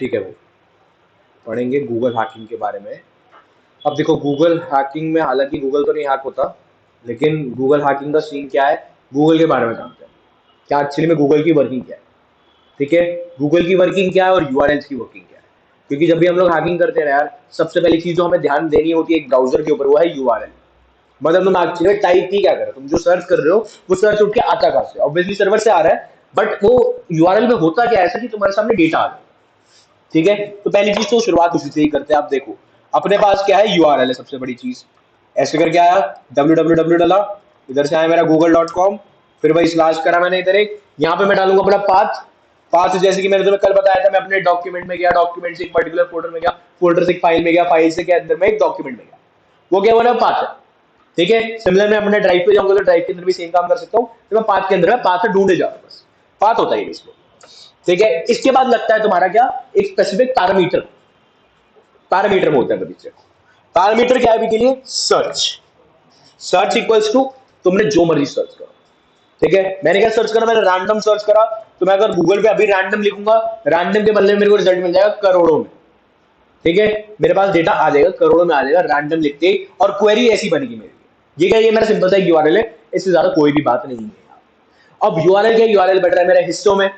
ठीक है भाई, पढ़ेंगे गूगल हैकिंग के बारे में। अब देखो गूगल हैकिंग में, हालांकि गूगल तो नहीं हैक होता, लेकिन गूगल हैकिंग का सीन क्या है, गूगल के बारे में जानते हैं क्या एक्चुअली में गूगल की वर्किंग क्या है। ठीक है, गूगल की वर्किंग क्या है और यूआरएल्स की वर्किंग क्या है। क्योंकि जब भी हम लोग हैकिंग करते हैं ना यार, सबसे पहली चीज जो हमें ध्यान देनी होती है एक ब्राउजर के ऊपर, वो है यूआरएल। मतलब तुम एक्चुअली टाइप ही क्या कर रहे हो, तुम जो सर्च कर रहे हो वो सर्च उठ के आता कहां से, ऑब्वियसली सर्वर से आ रहा है, बट वो यूआरएल में होता क्या है ऐसा कि तुम्हारे सामने डेटा आ जाए। ठीक है, तो पहली चीज तो शुरुआत उसी से ही करते हैं। आप देखो अपने पास क्या है, यूआरएल है सबसे बड़ी चीज। ऐसे करके आया, www डाला, इधर से आया मेरा google.com, फिर वही स्लैश करा मैंने इधर एक, यहाँ पे मैं डालूंगा अपना पाथ। पाथ जैसे कि मैंने तुम्हें कल बताया था, मैं अपने डॉक्यूमेंट में गया, डॉक्यूमेंट से एक पर्टिकुलर फोल्डर में गया, फोल्डर से एक फाइल में गया, फाइल से के अंदर में एक डॉक्यूमेंट में गया, वो क्या बोला, पाथ है। ठीक है, सिमिलर मैं अपने ड्राइव पे जाऊंगा तो ड्राइव के अंदर भी सेम काम कर सकता हूँ, तो मैं पाथ के अंदर में पाथ ढूंढे जाता हूँ, बस पाथ होता है इसको। ठीक है, इसके बाद लगता है तुम्हारा क्या, एक स्पेसिफिक पैरामीटर। पैरामीटर बोलते हैं कभी से। पैरामीटर क्या है अभी के लिए, सर्च। सर्च इक्वल्स टू, तुमने जो मर्जी सर्च करो। ठीक है, मैंने क्या सर्च करा, मैंने रैंडम सर्च करा, तो मैं अगर गूगल पे अभी रैंडम लिखूंगा, रैंडम के बदले में मेरे को रिजल्ट मिल जाएगा करोड़ों में। ठीक है, मेरे पास डेटा आ जाएगा करोड़ों में आ जाएगा रैंडम लिखते ही, और क्वेरी ऐसी बनेगी मेरी। ये क्या, ये मेरा सिंपल सा यूआरएल है, इससे ज्यादा कोई भी बात नहीं है। अब यूआरएल क्या, यूआरएल बैठ रहा है मेरे हिस्सों में।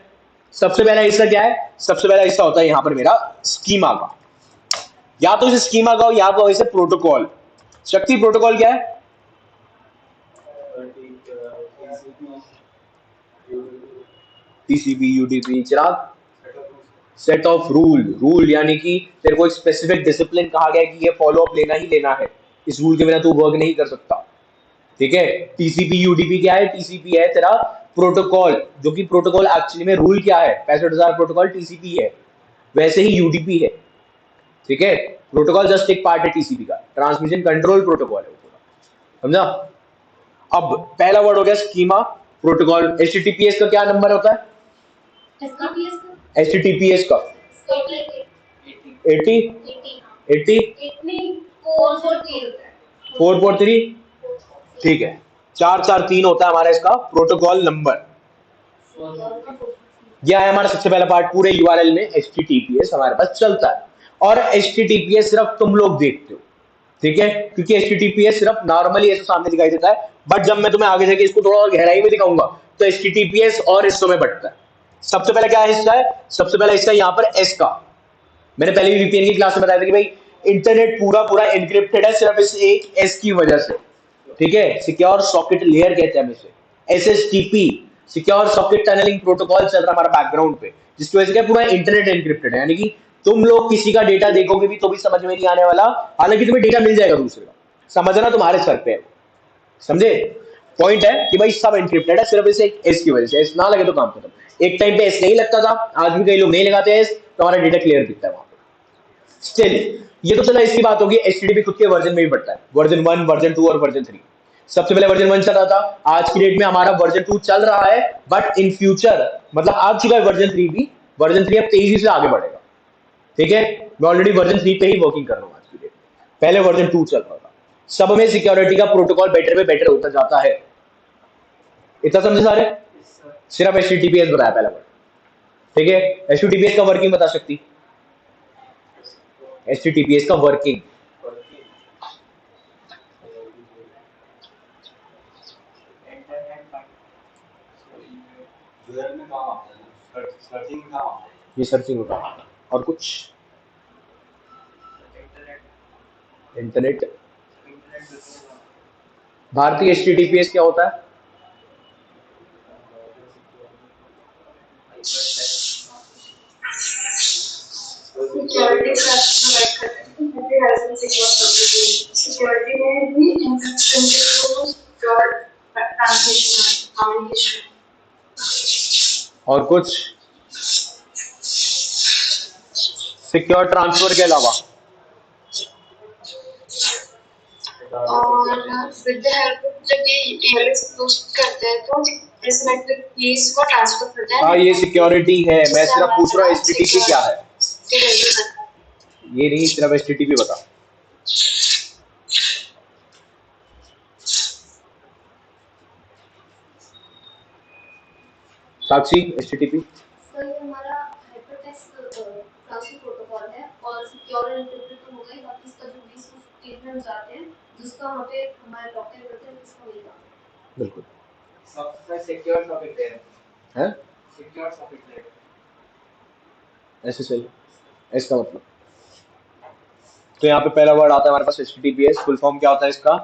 सबसे पहला हिस्सा क्या है, सबसे पहला हिस्सा होता है यहाँ पर मेरा स्कीमा का, या तो इसे स्कीमा का हो या तो इसे प्रोटोकॉल। शक्ति प्रोटोकॉल क्या है, TCP UDP Chirag, set of rule. Rule यानी कि तेरे को एक स्पेसिफिक डिसिप्लिन कहा गया है कि ये फॉलो अप लेना ही लेना है, इस रूल के बिना तू वर्क नहीं कर सकता। ठीक है, टीसीपी यूडीपी क्या है, टीसीपी है तेरा प्रोटोकॉल, जो कि प्रोटोकॉल एक्चुअली में रूल क्या है, 65,000 प्रोटोकॉल टीसीपी है, वैसे ही यूडीपी है। ठीक है, प्रोटोकॉल जस्ट एक पार्ट है टीसीपी का, ट्रांसमिशन कंट्रोल प्रोटोकॉल है वो पूरा, समझा। अब पहला वर्ड हो गया स्कीमा, प्रोटोकॉल। एचटीटीपीएस का क्या नंबर होता है, एचटीटीपीएस का 80, 80, 443। ठीक है, 443 होता है हमारा इसका प्रोटोकॉल नंबर। यह है हमारा सबसे पहला पार्ट पूरे यूआरएल में, एचटीटीपीएस हमारे पास चलता है। और एचटीटीपीएस सिर्फ तुम लोग देखते हो, ठीक है, क्योंकि एचटीटीपीएस सिर्फ नॉर्मली ऐसे सामने दिखाई देता है, बट जब मैं तुम्हें आगे जाके इसको थोड़ा और गहराई में दिखाऊंगा तो एचटीटीपीएस और हिस्सों में बढ़ता है। सबसे पहले क्या हिस्सा है, सबसे पहला हिस्सा यहाँ पर एस का। मैंने पहले भी वीपीएन की क्लास में बताया था कि भाई इंटरनेट पूरा पूरा एनक्रिप्टेड है सिर्फ इस एक एस की वजह से। ठीक है, सिक्योर सॉकेट लेयर कहते हैं हम इसे, एसएसटीपी, सिक्योर सॉकेट टनलिंग प्रोटोकॉल चल रहा है हमारा बैकग्राउंड पे, जिसकी वजह से क्या पूरा इंटरनेट एनक्रिप्टेड है, यानी कि तुम लोग किसी का डेटा देखोगे भी तो भी समझ में नहीं आने वाला, हालांकि तुम्हें डेटा मिल जाएगा दूसरे का, समझना तुम्हारे सर पे है, समझे। पॉइंट है कि भाई सब एनक्रिप्टेड है सिर्फ इसे एस की वजह से, एस ना लगे तो काम खत्म। एक टाइम पे एस नहीं लगता था, आज भी कई लोग नहीं लगाते एस, तो हमारा डेटा क्लियर दिखता है वहां पे। स्टिल ये तो चला, इसकी बात होगी, एचटीटीपी खुद के वर्जन में भी बढ़ता है, वर्जन 1, वर्जन 2 और वर्जन 3। सबसे पहले वर्जन 1 चल रहा था, आज की डेट में हमारा वर्जन 2 चल रहा है, बट इन फ्यूचर मतलब आ चुका है वर्जन 3 भी, वर्जन 3 अब तेजी से आगे बढ़ेगा। ठीक है, मैं ऑलरेडी वर्जन 3 पे ही वर्किंग कर रहा हूँ आज की डेट में, पहले वर्जन 2 चल रहा था। सब में सिक्योरिटी का प्रोटोकॉल बेटर में बेटर होता जाता है, इतना समझे सारे। सिर्फ एचटीटीपीएस बताया पहला वर्ड। ठीक है, एचटीटीपीएस का वर्किंग बता सकती, एचटीटीपीएस का वर्किंग। ये सर्चिंग होता है, और कुछ इंटरनेट। भारतीय एचटीटीपीएस क्या होता है, सिक्योरिटी प्रोवाइड करते हैं, सिक्योरिटी में भी इंक्रिप्शन के थ्रू सिक्योर ट्रांसमिशन कम्युनिकेशन। और कुछ सिक्योर ट्रांसफर के अलावा, और विद द हेल्प ऑफ जब ये ईएलएक्स पोस्ट करते हैं तो रिस्पेक्टिव केस को ट्रांसफर करते हैं। हाँ ये सिक्योरिटी है, मैं सिर्फ पूछ रहा हूँ एचटीटीपी क्या है, ये नहीं, सिर्फ एचटीटीपी बता। साक्षी एचटीटीपी, सिक्योर एन्क्रिप्टेड तो होगा ही, बाकी इसका जो भी स्टेटमेंट्स आते हैं जिसका वहाँ पे हमारे डॉक्यूमेंट करते हैं उसका वही काम है। बिल्कुल सबसे सिक्योर सॉकेट लेयर है सिक्योर सॉकेट लेयर SSL इसका मतलब। तो यहाँ पे पहला वर्ड आता है हमारे पास HTTPS, फुल फॉर्म क्या होता है इसका?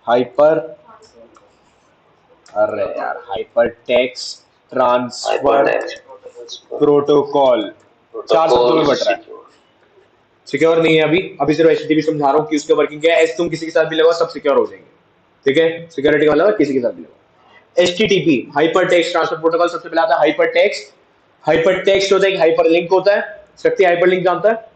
हाइपर, अरे यार, हाइपर टेक्स्ट ट्रांसफर प्रोटोकॉल। 4 शब्दों में बट रहा है। सिक्योर नहीं है अभी सिर्फ HTTP समझा रहा हूँ कि उसके वर्किंग क्या है। एस तुम किसी के साथ भी लगाओ सब सिक्योर हो जाएंगे, ठीक है। सिक्योरिटी का मतलब किसी के साथ भी लगाओ। HTTP hyper text transfer protocol सबसे पहले आता है हाइपर टेक्स्ट। हाइपर टेक्स्ट होता है, एक हाइपर लिंक होता है। शक्ति हाइपर लिंक जानता है?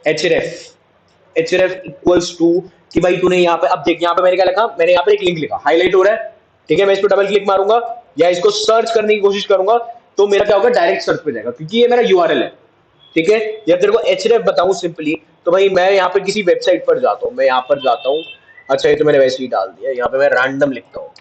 href इक्वल्स टू कि भाई तूने यहाँ पे, अब देख यहाँ पे मैंने क्या लिखा, मैंने यहाँ पे एक लिंक लिखा, हाईलाइट हो रहा है, ठीक है। मैं इस पर डबल क्लिक मारूंगा या इसको सर्च करने की कोशिश करूंगा तो मेरा क्या होगा, डायरेक्ट सर्च पे जाएगा क्योंकि ये मेरा URL है, ठीक है। या तेरे को href बताऊं सिंपली, तो भाई मैं यहाँ पे किसी वेबसाइट पर जाता हूँ, मैं यहाँ पर जाता हूँ, अच्छा ये तो मैंने वैसे ही डाल दिया, यहाँ पे मैं रैंडम लिखता हूँ,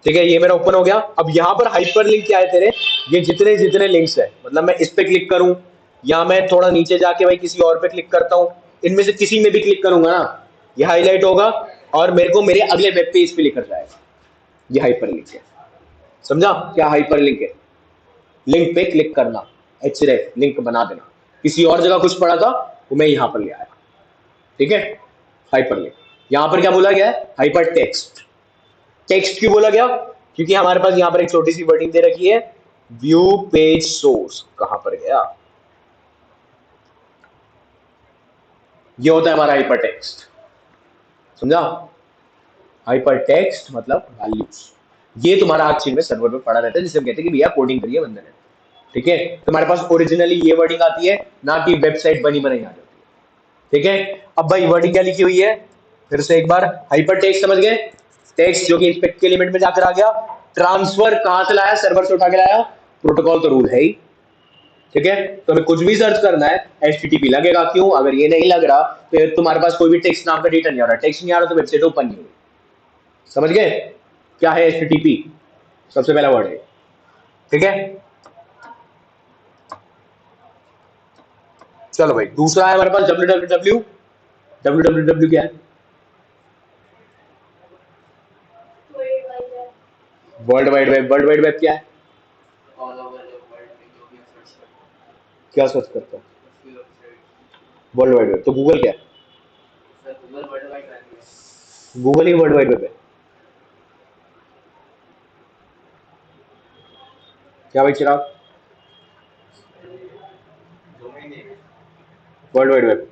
ठीक है। ये मेरा ओपन हो गया। अब यहाँ पर हाइपर लिंक क्या है तेरे, ये जितने जितने लिंक्स है, मतलब मैं इस पे क्लिक करूं या मैं थोड़ा नीचे जाके भाई किसी और पे क्लिक करता हूं, इनमें से किसी में भी क्लिक करूंगा ना, ये हाईलाइट होगा और मेरे को मेरे अगले वेब पेज पे लेकर जाएगा। ये हाइपर लिंक है, समझा क्या हाइपर लिंक है? लिंक पे क्लिक करना, href लिंक बना देना। किसी और जगह कुछ पड़ा था वो मैं यहाँ पर ले आया, ठीक है। Hyper link. यहाँ पर क्या बोला गया है, हाइपर टेक्स्ट। टेक्स्ट क्यों बोला गया? क्योंकि हमारे पास यहाँ पर एक छोटी सी वर्डिंग दे रखी है, व्यू पेज सोर्स। कहां पर गया, ये होता है हमारा हाइपर टेक्स्ट, समझा? हाइपर टेक्स्ट मतलब वैल्यूज। ये तुम्हारा हर चीज में सर्वर पे पड़ा रहता है, जिसे हम कहते हैं कि भैया कोडिंग करिए बंदे ने, ठीक है। तुम्हारे पास ओरिजिनली ये वर्डिंग आती है, ना कि वेबसाइट बनी बनाई आ जाती है, ठीक है। अब भाई वर्डिंग क्या लिखी हुई है, फिर से एक बार, हाइपर टेक्स्ट समझ गए, टेक्स्ट जो कि इंस्पेक्ट के लिमिट में जाकर आ गया। ट्रांसफर कहां से लाया, सर्वर से उठा के लाया, प्रोटोकॉल तो रूल है ही, ठीक है। तो हमें कुछ भी सर्च करना है HTTP लगेगा, क्यों? अगर ये नहीं लग रहा तो तुम्हारे पास कोई भी टेक्स्ट नाम का डेटा नहीं आ रहा, टेक्स्ट नहीं आ रहा तो वेबसाइट ओपन नहीं होगी, समझ गए? क्या है HTTP? सबसे पहला वर्ड है, ठीक है। चलो भाई, दूसरा है हमारे पास www। www क्या है? World wide web. World wide web क्या है? ऑल ओवर द वर्ल्ड में जो भी सर्च करते हैं क्या सर्च करता है उसकी वेबसाइट। World wide web? तो गूगल क्या है? Sir Google world wide web है। गूगल ही वर्ल्ड वाइड वेब है। क्या भाई चिराग? डोमेन नेम है। World wide web.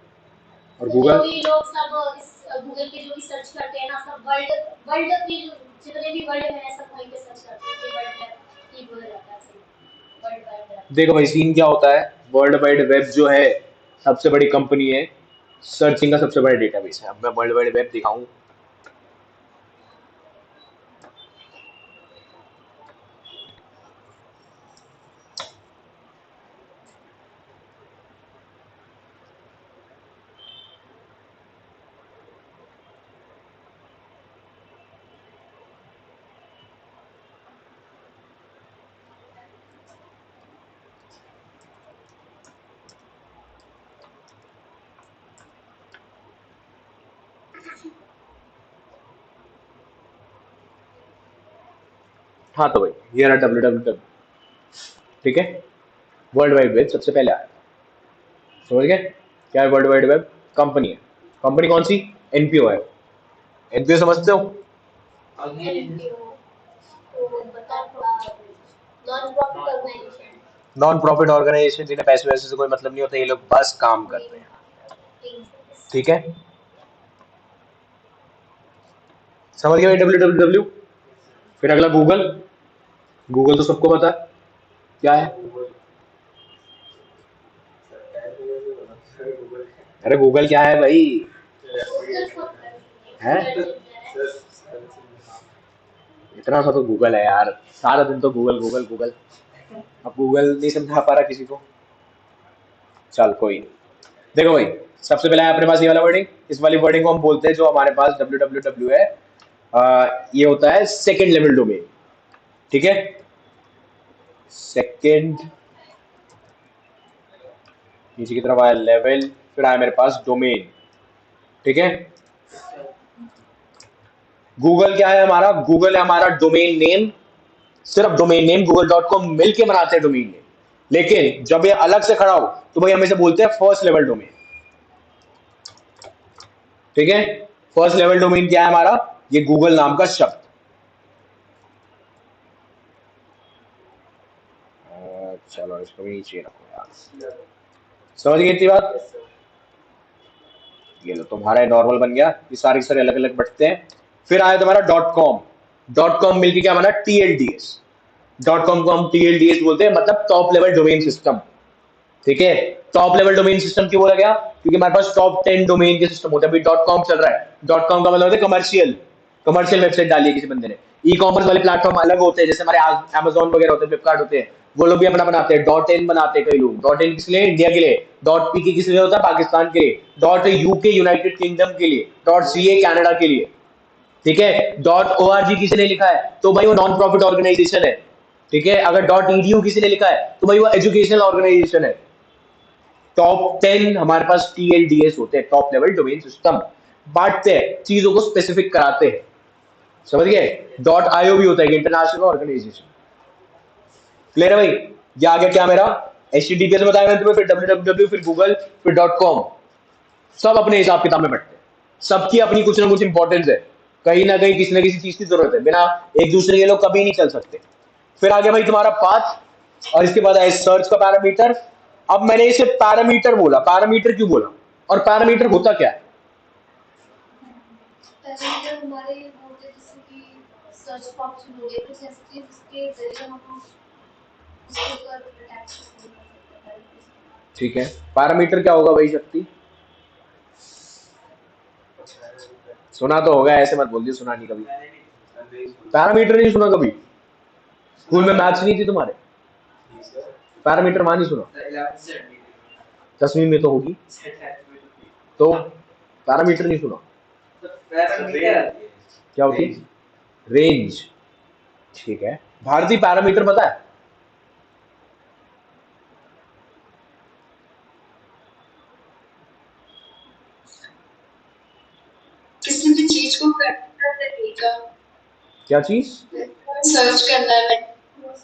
और जो गूगल? भी लोग सब इस गूगल पे जो भी सर्च करते हैं ना, सब वर्ल्ड वर्ल्ड की जितने भी वर्ल्ड है सब वहीं पे सर्च करते हैं, तो वर्ल्ड है ठीक हो जाता है सही। वर्ल्ड वाइड है। देखो भाई सीन क्या होता है, वर्ल्ड वाइड वेब जो है सबसे बड़ी कंपनी है, सर्चिंग का सबसे बड़ा डेटाबेस है। अब मैं वर्ल्ड वाइड वेब दिखाऊं, हाँ तो भाई ये रहा www, ठीक है। वर्ल्ड वाइड वेब सबसे पहले आया, समझ गए? क्या है वर्ल्ड वाइड वेब? कंपनी है। कंपनी कौन सी? NPO है। NPO समझते हो? NPO तो बता थोड़ा, non profit organisation. Non profit organisation, जिन्हें पैसे वैसे से कोई मतलब नहीं होता, ये लोग बस काम करते हैं, ठीक है। समझ गए भाई www? फिर अगला गूगल। गूगल तो सबको पता है क्या है। अरे गूगल क्या है भाई? है इतना सा तो गूगल है यार, सारा दिन तो गूगल गूगल गूगल। अब गूगल नहीं समझा पा रहा किसी को, चल कोई नहीं। देखो भाई, सबसे पहले है अपने पास ये वाला वर्डिंग। इस वाली वर्डिंग को हम बोलते हैं, जो हमारे पास www है, ये होता है सेकेंड लेवल डोमेन। ठीक है, सेकेंड, नीचे की तरफ आया लेवल, फिर आया मेरे पास डोमेन। ठीक है, गूगल क्या है हमारा, गूगल है हमारा डोमेन नेम, सिर्फ डोमेन नेम google.com मिलके बनाते हैं डोमेन नेम। लेकिन जब ये अलग से खड़ा हो तो भाई हम इसे बोलते हैं फर्स्ट लेवल डोमेन। ठीक है, फर्स्ट लेवल डोमेन क्या है हमारा, ये गूगल नाम का शब्द। चलो इसको भी नीचे रखो यार, समझ गए इतनी बात। ये लो तुम्हारा नॉर्मल बन गया, ये सारे अलग अलग बटते हैं। फिर आया तुम्हारा .com, .com मिलके क्या बना, TLDS। .com को हम TLDS बोलते हैं, मतलब टॉप लेवल डोमेन सिस्टम। ठीक है, टॉप लेवल डोमेन सिस्टम क्यों बोला गया, क्योंकि हमारे पास टॉप 10 डोमेन के सिस्टम होते हैं। अभी .com चल रहा है, .com का मतलब होता है कमर्शियल, कमर्शियल वेबसाइट डाली है किसी बंदे ने। ई कॉमर्स वाले प्लेटफॉर्म अलग होते हैं, जैसे हमारे Amazon वगैरह होते हैं, फ्लिपकार्ट होते हैं, वो लोग भी अपना बनाते हैं। .in बनाते हैं कई लोग। .in किस लिए, इंडिया के लिए। .pk किस लिए होता है, पाकिस्तान के लिए। .uk यूनाइटेड किंगडम के लिए। .ca कनाडा के लिए। ठीक है, .org किसी ने लिखा है तो भाई वो नॉन प्रॉफिट ऑर्गेनाइजेशन है। ठीक है, अगर .edu किसी ने लिखा है तो भाई वो एजुकेशनल ऑर्गेनाइजेशन है। टॉप 10 हमारे पास TLDS होते हैं, टॉप लेवल डोमेन सिस्टम। बांटते हैं, चीजों को स्पेसिफिक कराते हैं, समझ गए। .io भी होता है, इंटरनेशनल ऑर्गेनाइजेशन। क्लियर है भाई। ये आ गया क्या मेरा, HTTPS बताया मैंने तुम्हें, फिर www, फिर गूगल, फिर .com। सब अपने हिसाब किताब में बैठते हैं, सबकी अपनी कुछ ना कुछ इंपॉर्टेंस है, कहीं ना कहीं किसी ना किसी चीज की जरूरत है, बिना एक दूसरे के लोग कभी नहीं चल सकते। फिर आ गया भाई तुम्हारा पाथ, और इसके बाद आया सर्च का पैरामीटर। अब मैंने इसे पैरामीटर बोला, पैरामीटर क्यों बोला, और पैरामीटर होता क्या है। पैरामीटर हमारे होते हैं, जैसे कि सर्च फंक्शन हो गया, कुछ ऐसी चीज जिसके जरिए हम उसके ऊपर अटैच कर सकते हैं। ठीक है, पैरामीटर क्या होगा भाई शक्ति, सुना तो होगा, ऐसे मत बोल दियो सुना नहीं कभी। पैरामीटर नहीं सुना कभी, स्कूल में मैथ्स नहीं थी तुम्हारे, पैरामीटर वहां नहीं सुना, 10वीं में तो होगी, तो पैरामीटर नहीं सुना, क्या होती है, रेंज। ठीक है, भारतीय पैरामीटर पता है, किसी भी चीज को करने का तरीका, क्या चीज, सर्च करना है,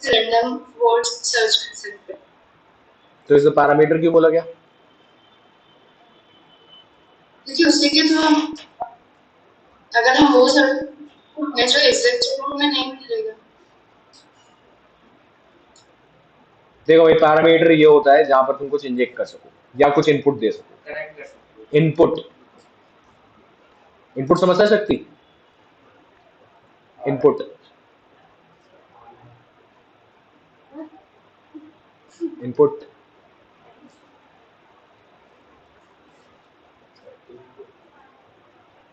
रैंडम वर्ड्स सर्च कर सकते हैं। तो इसे पैरामीटर क्यों बोला गया, क्योंकि उससे के तो हम अगर हम वो सर्च में जो एग्जैक्ट जगह में नहीं मिलेगा। देखो भाई पैरामीटर ये होता है जहां पर तुम कुछ इंजेक्ट कर सको या कुछ इनपुट दे सको, कनेक्ट कर सकते हो। इनपुट, इनपुट समझ सकती, इनपुट, इनपुट,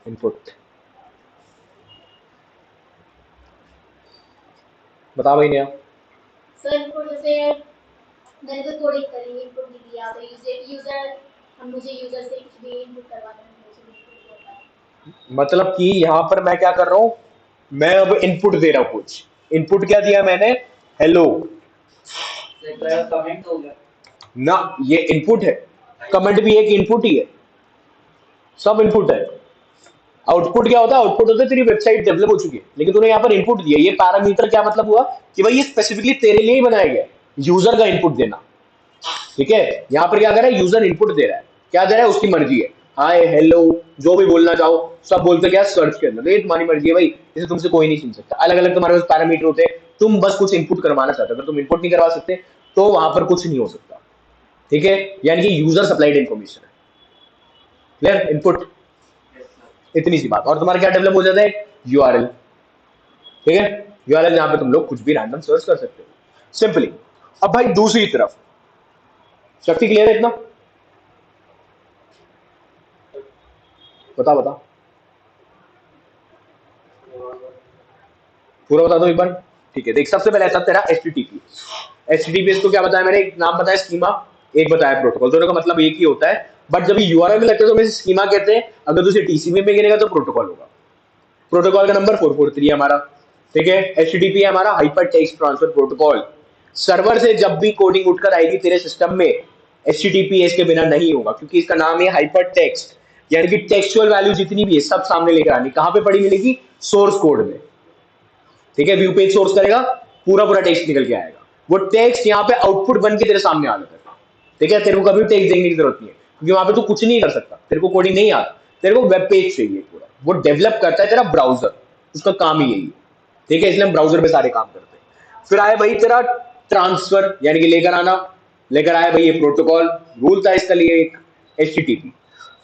इनपुट, बता भाई नया। सर इनपुट जैसे मैंने तो कोडिंग करी, इनपुट नहीं दिया, तो यूजर हम मुझे यूजर से कुछ भी इनपुट करवाना है, मुझे इनपुट होता है। मतलब कि यहाँ पर मैं क्या कर रहा हूँ, मैं अब इनपुट दे रहा हूँ कुछ, इनपुट क्या दिया मैंने, हेलो कमेंट हो गया ना, ये इनपुट है, कमेंट भी एक इनपुट ही है, सब इनपुट है। आउटपुट क्या होता है, आउटपुट होता है तेरी वेबसाइट डेवलप हो चुकी है, लेकिन तूने यहाँ पर इनपुट दिया। ये पैरामीटर क्या मतलब हुआ कि भाई ये स्पेसिफिकली तेरे लिए ही बनाया गया, यूजर का इनपुट देना। ठीक है, यहाँ पर क्या कर रहा है, यूजर इनपुट दे रहा है, क्या दे रहा है, उसकी मर्जी है, हाय हेलो जो भी बोलना चाहो सब बोलते, क्या सर्च के अंदर, ये तुम्हारी मर्जी है भाई, इसे तुमसे कोई नहीं सुन सकता। अलग अलग तुम्हारे पास पैरामीटर होते हैं, तुम बस कुछ इनपुट करवाना चाहते हो, अगर तुम इनपुट नहीं करवा सकते तो वहां पर कुछ नहीं हो सकता। ठीक है, यानी कि यूजर सप्लाइड इन्फॉर्मेशन है, क्लियर, इनपुट, इतनी सी बात। और तुम्हारा क्या डेवलप हो जाता है, URL। ठीक है, URL जहां पे तुम लोग कुछ भी रैंडम सर्च कर सकते हो सिंपली। अब भाई दूसरी तरफ, शक्ति क्लियर है इतना, बता बता पूरा बता दो एक बार। ठीक है, देख सबसे पहले आता तेरा HTTPS को क्या बताया मैंने, एक नाम बताया स्कीमा, एक बताया प्रोटोकॉल, दोनों का मतलब एक ही होता है, बट जब URL में लगता है तो हमें स्कीमा कहते हैं, अगर तुझे TCP में गिरेगा तो प्रोटोकॉल होगा। प्रोटोकॉल का नंबर 443 है हमारा, ठीक है। HTTP है हमारा hyper text transfer protocol. Server से जब भी कोडिंग उठकर आएगी तेरे सिस्टम में, HTTPS के बिना नहीं होगा, क्योंकि इसका नाम है हाइपर टेक्स्ट, यानी कि टेक्सचुअल वैल्यू जितनी भी है सब सामने लेकर आनी। कहां पे पड़ी मिलेगी? सोर्स कोड में, ठीक है। व्यू पेज सोर्स करेगा, पूरा पूरा टेक्स्ट निकल के आएगा। वो टेक्स्ट यहाँ पे आउटपुट बन के तेरे सामने आ जाता है, ठीक है। तेरे को कभी टेक्स्ट देखने की जरूरत नहीं है, क्योंकि वहां पे तू कुछ नहीं कर सकता, तेरे को कोडिंग नहीं आता, तेरे को वेब पेज चाहिए पूरा। वो डेवलप करता है तेरा ब्राउजर, उसका काम ही यही है, ठीक है। इसलिए हम ब्राउजर पे सारे काम करते हैं। फिर आया भाई तेरा ट्रांसफर, यानी कि लेकर आना, लेकर आया भाई ये प्रोटोकॉल, रूल था इसका लिए एक HTTP।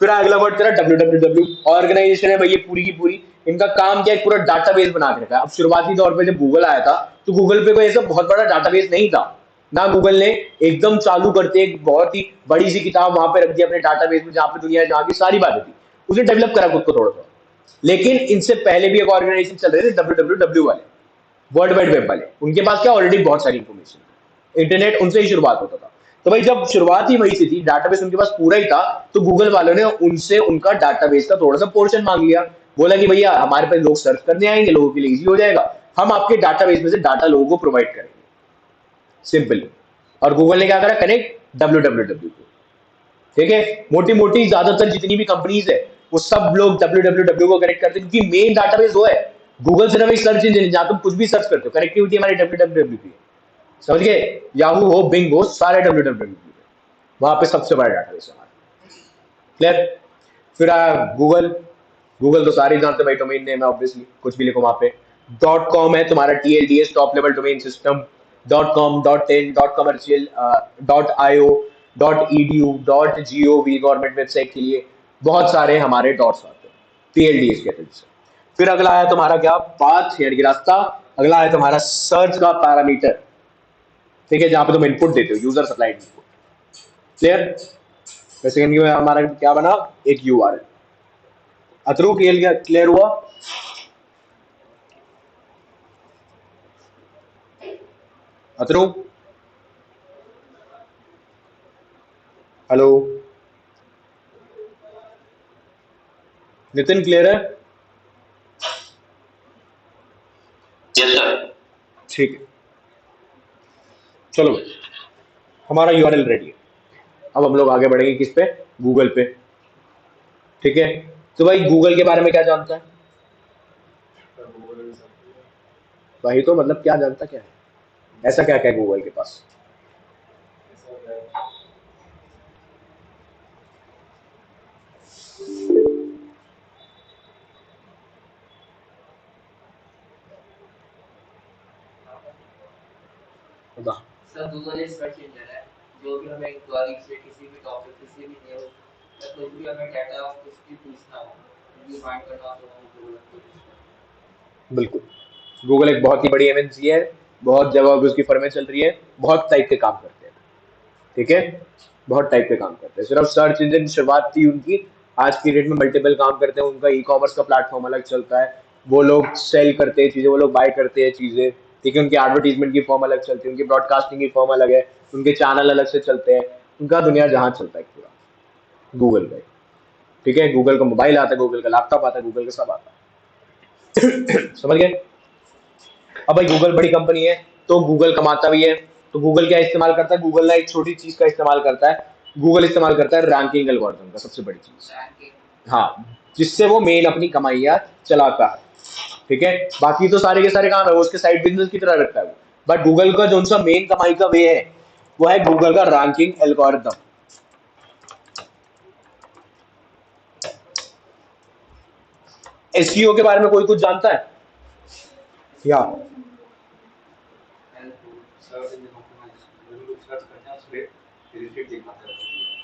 फिर अगला वर्ड तेरा www, ऑर्गेनाइजेशन है भाई ये पूरी की पूरी। इनका काम क्या है? पूरा डाटाबेस बना के रखा है। अब शुरुआती तौर पे जब गूगल आया था तो गूगल पे कोई ऐसा बहुत बड़ा डाटाबेस नहीं था ना। गूगल ने एकदम चालू करते एक बहुत ही बड़ी सी किताब वहां पे रख दी अपने डाटाबेस में, जहां पे दुनिया जहां की सारी बातें थी, उसने डेवलप करा खुद को थोड़ा सा। लेकिन इनसे पहले भी एक ऑर्गेनाइजेशन चल रहे थे www वाले, वर्ल्ड वाइड वेब वाले। उनके पास क्या ऑलरेडी बहुत सारी इंफॉर्मेशन, इंटरनेट उनसे ही शुरुआत होता था। तो भाई जब शुरुआत ही वही से थी, डाटाबेस उनके पास पूरा ही था, तो गूगल वालों ने उनसे उनका डाटाबेस का थोड़ा सा पोर्शन मांग लिया। बोला कि भैया हमारे पास लोग सर्च करने आएंगे, लोगों के लिए इजी हो जाएगा, हम आपके डाटाबेस में से डाटा लोगों को प्रोवाइड करेंगे, सिंपल। और गूगल ने क्या करा? कनेक्ट www को, ठीक है। मोटी मोटी ज्यादातर जितनी भी कंपनीज है वो सब लोग www को कनेक्ट करते हैं, क्योंकि मेन डाटाबेस वो है। गूगल सिर्फ एक सर्च इंजन, जहां तुम कुछ भी सर्च करते हो, कनेक्टिविटी हमारी www की है, समझ गए। याहू हो, बिंग हो, सारे www की है। वहां पे सबसे बड़ा डाटाबेस है हमारा, क्लियर। फिर आया गूगल। गूगल तो सारे जानते हैं भाई, डोमेन नेम है ऑब्वियसली, कुछ भी लिखो वहां पे। .com है तुम्हारा TLDS, top level domain system. .com, .in, .commercial, .io, .edu, .gov government website के लिए बहुत सारे हमारे डॉट्स आते हैं, TLDS कहते हैं जिसे। फिर अगला आया तुम्हारा क्या? पाथ, यानी कि रास्ता। अगला आया तुम्हारा सर्च का पैरामीटर, ठीक है, जहां पे तुम इनपुट देते हो, user supplied input, clear. Second में हमारा क्या बना? एक URL। अथरू क्लियर हुआ? अथरू, हेलो, नितिन क्लियर है? Yes sir. ठीक है, चलो हमारा URL रेडी है। अब हम लोग आगे बढ़ेंगे किस पे? गूगल पे, ठीक है। तो भाई गूगल के बारे में क्या जानता है भाई? तो मतलब क्या जानता क्या है? ऐसा क्या क्या है गूगल के पास? बता। सर गूगल एक सर्च इंजन है, जो भी हमें इंक्वायरी से किसी भी टॉपिक, किसी भी न्यूज़ या कुछ भी हमें डाटा कुछ भी पूछना हो, कुछ भी फाइंड करना हो, तो हम गूगल पे पूछते हैं। बिल्कुल, गूगल एक बहुत ही बड़ी MNC है, बहुत जगह पे उसकी फर्में चल रही है, बहुत टाइप के काम करते हैं, ठीक है। बहुत टाइप के काम करते हैं। सिर्फ सर्च इंजन की शुरुआत थी उनकी, आज की डेट में मल्टीपल काम करते हैं। उनका ई-कॉमर्स का प्लेटफॉर्म अलग चलता है, वो लोग सेल करते हैं चीजें, वो लोग बाय करते हैं चीजें, ठीक है। उनकी एडवर्टीजमेंट की फॉर्म अलग चलती है, उनकी ब्रॉडकास्टिंग की फॉर्म अलग है, उनके चैनल अलग से चलते हैं। उनका दुनिया जहां चलता है पूरा गूगल पे, ठीक है। गूगल का मोबाइल आता है, गूगल का लैपटॉप आता है, गूगल का सब आता है। समझ गए? अब भाई गूगल बड़ी कंपनी है तो गूगल कमाता भी है, तो गूगल क्या इस्तेमाल करता है? गूगल ना एक छोटी चीज का इस्तेमाल करता है, गूगल इस्तेमाल करता है रैंकिंग एल्गोरिथम का, सबसे बड़ी चीज, रैंकिंग। हाँ, जिससे वो मेन अपनी कमाइयां चलाता है, ठीक है। बाकी तो सारे के सारे काम है वो उसके साइड बिजनेस की तरह रखता है वो, बट गूगल का जो सा मेन कमाई का वे है वो है गूगल का रैंकिंग एल्गोरिथम। SEO के बारे में कोई कुछ जानता है या? सर्च इंजन ऑप्टिमाइजेशन, जो लोग सर्च करते हैं उसपे रिलेटेड दिखाता है,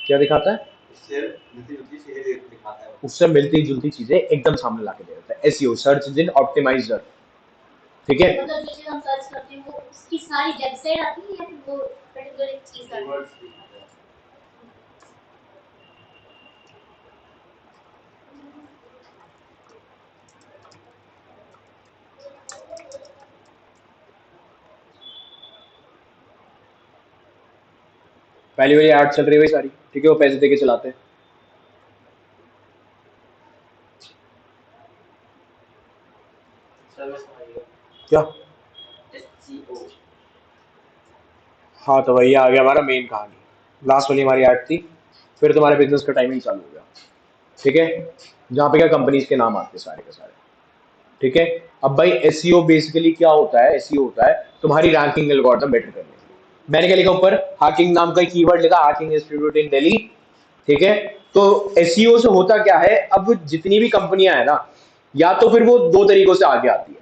क्या दिखाता है? उससे मिलती जुलती चीजें दिखाता है। उससे मिलती जुलती चीजें एकदम सामने ला के दे देता है। SEO, सर्च इंजन ऑप्टिमाइजर, ठीक है। मतलब जो चीज हम सर्च करते हैं वो उसकी सारी वेबसाइट आती है या फिर वो पर्टिकुलर एक चीज आती है? कीवर्ड्स दिखाता है। पहली वाली ऐड चल रही है भाई सारी, ठीक है, वो पैसे देके चलाते हैं। क्या? SEO। हाँ तो वही आ गया हमारा मेन कहानी, लास्ट वाली हमारी ऐड थी, फिर तुम्हारे बिजनेस का टाइमिंग चालू हो गया, ठीक है, जहाँ पे क्या कंपनीज के नाम आते हैं सारे के सारे, ठीक है। अब भाई एसईओ बेसिकली क्या होता है, एसईओ होता है तुम्हारी रैंकिंग एल्गोरिथम बेटर करने के लिए। मैंने क्या लिखा ऊपर, हाकिंग नाम का कीवर्ड लिखा, हाकिंग इंस्टीट्यूट इन दिल्ली, ठीक है। तो एसईओ से होता क्या है, अब जितनी भी कंपनियां है ना, या तो फिर वो दो तरीकों से आगे आती है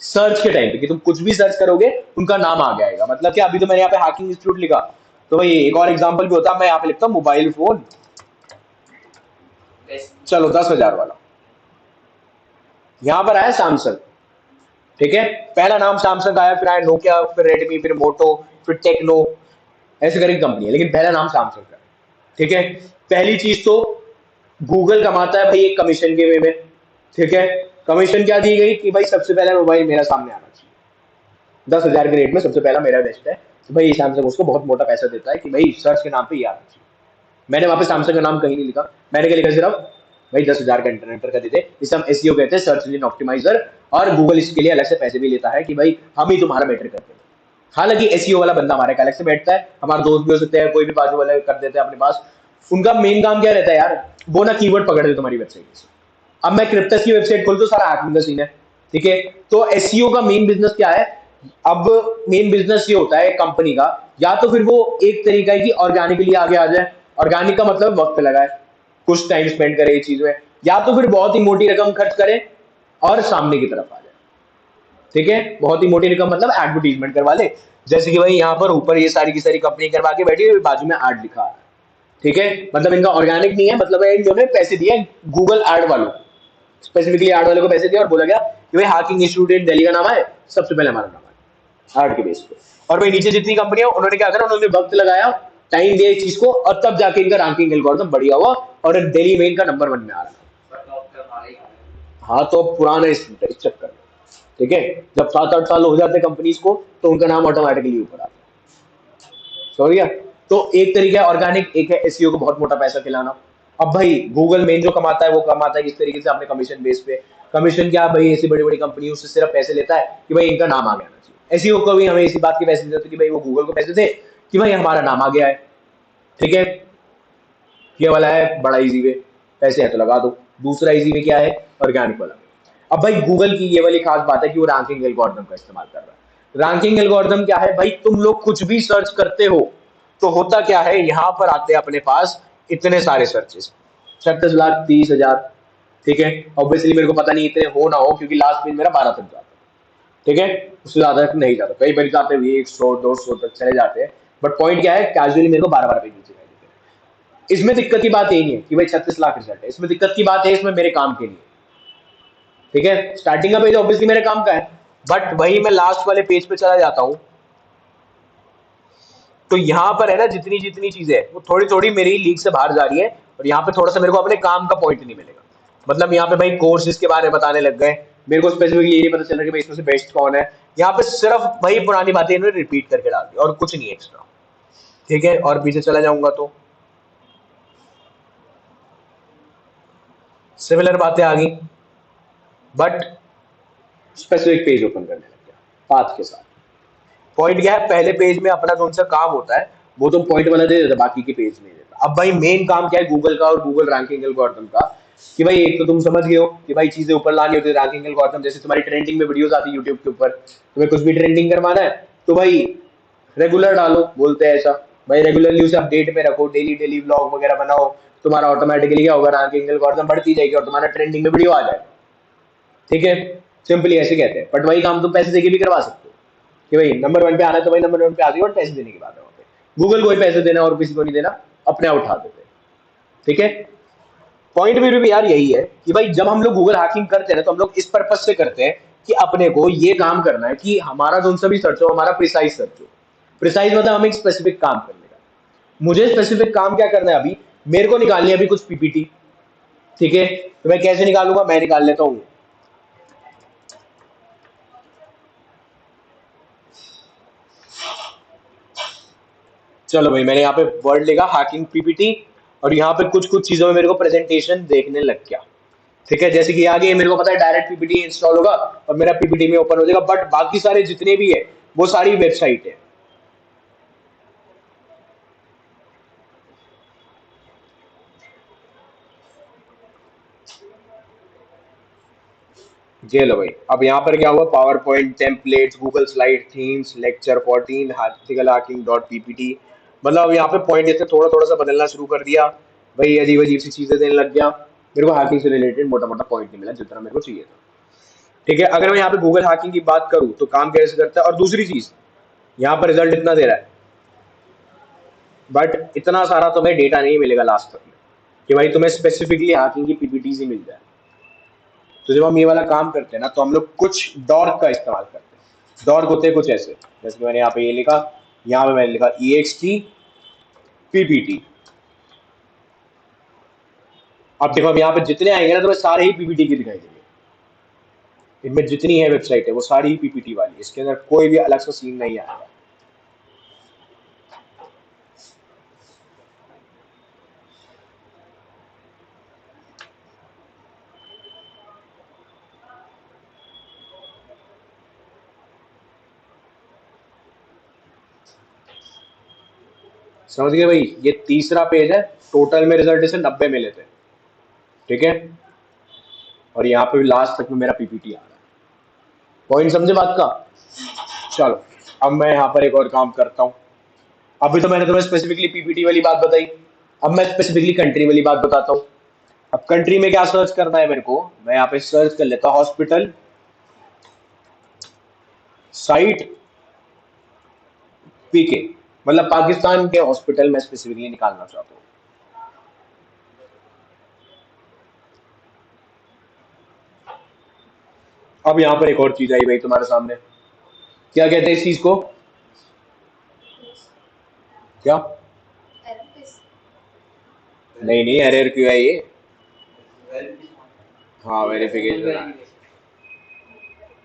सर्च के टाइम पे, कि तुम कुछ भी सर्च करोगे उनका नाम आगे आएगा। मतलब क्या, अभी तो मैंने यहाँ पे हैकिंग इंस्टीट्यूट लिखा, तो भाई एक और एग्जांपल भी होता है, मैं यहाँ पे लिखता हूँ मोबाइल फोन, चलो 10,000 वाला, यहाँ पर आया सैमसंग, ठीक है, पहला नाम सैमसंग आया, फिर आया नोकिया, फिर रेडमी, फिर मोटो, फिर टेक्नो, ऐसे करके कंपनी है, लेकिन पहला नाम सैमसंग का है, ठीक है। पहली चीज तो गूगल कमाता है भाई एक कमीशन के वे में, ठीक है। कमीशन क्या दी गई कि भाई सबसे पहला मोबाइल मेरा सामने आना चाहिए, 10,000 के रेट में सबसे पहला मेरा बेस्ट है, तो भाई सैमसंग उसको बहुत मोटा पैसा देता है कि भाई सर्च के नाम पे ये आना चाहिए। मैंने वहां पे सैमसंग का नाम कहीं नहीं लिखा, मैंने क्या लिखा, सिर्फ भाई 10,000 का इंटरनेट पर कर देते, इसे हम एसईओ कहते हैं, सर्च इंजन ऑप्टिमाइजर, और गूगल इसके लिए अलग से पैसे भी लेता है कि भाई हम ही तुम्हारा बेटर करते हैं। हालांकि एसईओ वाला बंदा हमारे अलग से बैठता है, हमारा दोस्त भी हो सकते हैं, कोई भी बाजू वाला कर देते हैं अपने पास, उनका मेन काम क्या रहता है यार, वो ना कीवर्ड पकड़ दे तुम्हारी वेबसाइट से। अब मैं क्रिप्टस की वेबसाइट खोल तो सारा हैकिंग का सीन है, ठीक है। तो एसईओ का मेन बिजनेस क्या है, अब मेन बिजनेस ये होता है कंपनी का, या तो फिर वो एक तरीका है कि ऑर्गेनिकली आगे आ जाए, ऑर्गेनिक का मतलब वक्त लगाए, कुछ टाइम स्पेंड करे इस चीज में, या तो फिर बहुत ही मोटी रकम खर्च करे और सामने की तरफ आ जाए, ठीक है। बहुत ही मोटी रकम मतलब एडवर्टीजमेंट करवा ले, जैसे कि भाई यहाँ पर ऊपर ये सारी की सारी कंपनी करवा के बैठी है, बाजू में एड लिखा है, ठीक है। मतलब इनका ऑर्गेनिक नहीं है, मतलब इन्होंने पैसे दिए गूगल एड वालों को, स्पेसिफिकली एड वाले को पैसे दिया और बोला गया कि भाई हैकिंग इंस्टीट्यूट दिल्ली का नाम है, सबसे पहले हमारा नाम है एड के बेस पे। और भाई नीचे जितनी कंपनियां उन्होंने क्या करा, उन्होंने वक्त लगाया, टाइम दिया इस चीज को, और तब जाके इनका रैंकिंग एल्गोरिथम बढ़िया हुआ और दिल्ली में इनका नंबर 1 में आ रहा है। हाँ तो पुराना इस चक्कर में, ठीक है, जब 7-8 साल हो जाते कंपनीज को तो उनका नाम ऑटोमेटिकली ऊपर आता है, समझ गया। तो एक तरीका है ऑर्गेनिक, एक है एसईओ को बहुत मोटा पैसा खिलाना। अब भाई गूगल मेन जो कमाता है वो कमाता है किस तरीके से, अपने कमीशन बेस पे। कमीशन क्या भाई, ऐसी बड़ी बड़ी कंपनियों से सिर्फ पैसे लेता है कि भाई इनका नाम आगे आना चाहिए। एसईओ को भी हमें इसी बात के पैसे देते कि भाई वो गूगल को पैसे दे कि भाई हमारा नाम आ गया है, ठीक है। ये वाला है बड़ा इजी वे, पैसे है तो लगा दो। दूसरा इजी वे क्या है, ऑर्गेनिक वाला। अब भाई गूगल की ये वाली खास बात है कि वो रैंकिंग एल्गोरिथम का इस्तेमाल कर रहा है। रैंकिंग एल्गोरिथम क्या है भाई, तुम लोग कुछ भी सर्च करते हो तो होता क्या है, यहां पर आते हैं अपने पास इतने सारे सर्चेस, 36,30,000, ठीक है। ऑब्वियसली मेरे को पता नहीं इतने हो ना हो, क्योंकि लास्ट पेज मेरा 12 तक जाता है, ठीक है, उससे ज्यादा तक नहीं जाता, कई बार जाते हुए 100-200 तक चले जाते हैं, बट पॉइंट क्या है, कैजुअली मेरे को 12 पेज नीचे देते हैं। इसमें दिक्कत की बात यही नहीं है कि भाई 36 लाख रिजल्ट है, इसमें दिक्कत की बात है इसमें मेरे काम के लिए, ठीक है। स्टार्टिंग का पेज ऑब्वियसली मेरे काम का है, बट वही मैं लास्ट वाले पेज पे चला जाता हूं, तो यहां पर है ना जितनी जितनी चीजें वो थोड़ी थोड़ी मेरी लीग से बाहर जा रही है, और यहाँ पे थोड़ा सा मेरे को अपने काम का पॉइंट नहीं मिलेगा। मतलब यहाँ पे भाई कोर्सेज के बारे में बताने लग गए, मेरे को स्पेसिफिकली ये नहीं पता चल रहा कि भाई इसमें से बेस्ट कौन है। यहाँ पे सिर्फ भाई पुरानी बातें इन्होंने रिपीट करके डाल दी और कुछ नहीं एक्स्ट्रा, ठीक है। और पीछे चला जाऊंगा तो सिमिलर बातें आ गई, बट स्पेसिफिक पेज ओपन करने लग गया पाथ के साथ। पॉइंट क्या है, पहले पेज में अपना कौन सा काम होता है वो तुम पॉइंट वाला दे देते, बाकी के पेज नहीं देता। अब भाई मेन काम क्या है गूगल का और गूगल रैंकिंग एल्गोरिथम का, कि भाई एक तो तुम समझ गए हो कि भाई चीजें ऊपर लानी होती है रैंकिंग एल्गोरिथम, जैसे तुम्हारी ट्रेंडिंग में वीडियोस आती है यूट्यूब के ऊपर, तुम्हें कुछ भी ट्रेंडिंग करवाना है तो भाई रेगुलर डालो, बोलते हैं ऐसा, भाई रेगुलरली उसे अपडेट में रखो, डेली डेली व्लॉग वगैरह बनाओ, तुम्हारा ऑटोमेटिकली क्या होगा, रैंकिंग एल्गोरिथम बढ़ती जाएगी और तुम्हारा ट्रेंडिंग में वीडियो आ जाएगा, ठीक है। सिंपली ऐसे कहते हैं, बट वही काम तुम पैसे देके भी करवा सकते हो कि भाई नंबर 1 पे आना है तो भाई नंबर 1 पे आ गई, और पैसे देने की बात है वहाँ पे, गूगल को ही पैसे देना और किसी को नहीं देना, अपने आप उठा देते हैं, ठीक है। पॉइंट भी यार यही है कि भाई जब हम लोग गूगल हैकिंग करते हैं तो हम लोग इस पर्पज से करते हैं कि अपने को ये काम करना है कि हमारा जो सा भी सर्च हो हमारा प्रिसाइज सर्च हो। प्रिसाइज मतलब हमें एक स्पेसिफिक काम करने का, मुझे स्पेसिफिक काम क्या करना है, अभी मेरे को निकालनी है अभी कुछ पीपीटी, ठीक है। तो मैं कैसे निकालूंगा, मैं निकाल लेता हूँ, चलो भाई मैंने यहाँ पे वर्ड लिखा हैकिंग पीपीटी, और यहाँ पे कुछ कुछ चीजों में मेरे को प्रेजेंटेशन देखने लग गया, ठीक है, जैसे कि आगे मेरे को पता है डायरेक्ट पीपीटी इंस्टॉल होगा और मेरा पीपीटी में ओपन हो जाएगा, बट बाकी सारे जितने भी है वो सारी वेबसाइट है। ये लो भाई, अब यहाँ पर क्या हुआ, power point templates, Google slide themes, lecture 14, article hiking dot PPT. मतलब यहाँ पे पॉइंट ऐसे थोड़ा थोड़ा सा बदलना शुरू कर दिया भाई, अजीब अजीब सी चीजें देने लग गया। मेरे को हैकिंग से रिलेटेड मोटा मोटा पॉइंट नहीं मिला जितना मेरे को चाहिए था। ठीक है, अगर मैं यहाँ पे गूगल हैकिंग की बात करूँ तो काम कैसे करता है, और दूसरी चीज यहाँ पर रिजल्ट इतना दे रहा है बट इतना सारा तुम्हें डेटा नहीं मिलेगा लास्ट तक में कि भाई तुम्हें स्पेसिफिकली हैकिंग की पीपीटीज ही मिल जाए। तो जब हम ये वाला काम करते हैं ना, तो हम लोग कुछ डॉर्क का इस्तेमाल करते हैं। डॉर्क होते हैं कुछ ऐसे, जैसे कि मैंने यहाँ पे ये लिखा, यहाँ पे मैंने लिखा EXT PPT। अब देखो, अब यहाँ पे जितने आएंगे ना तुम्हें सारे ही पीपीटी की दिखाई देंगे। इनमें जितनी है वेबसाइट है वो सारी ही पीपीटी वाली, इसके अंदर कोई भी अलग सा सीन नहीं आएगा। समझ गए भाई, ये तीसरा पेज है, टोटल में रिजल्ट इसे 90 मिले थे। ठीक है, और यहाँ पे लास्ट तक में मेरा पीपीटी आ रहा है। पॉइंट समझे बात का? चलो अब मैं यहाँ पर एक और काम करता हूँ। अभी तो मैंने तुम्हें स्पेसिफिकली पीपीटी वाली बात बताई, अब मैं स्पेसिफिकली कंट्री वाली बात बताता हूँ। अब कंट्री में क्या सर्च करना है मेरे को, मैं यहाँ पे सर्च कर लेता हूँ हॉस्पिटल साइट पीके, मतलब पाकिस्तान के हॉस्पिटल में स्पेसिफिकली निकालना चाहता हूँ। अब यहाँ पर एक और चीज आई भाई तुम्हारे सामने, क्या कहते हैं इस चीज को, क्या? नहीं नहीं, एरर क्यों है ये? हाँ वेरिफिकेशन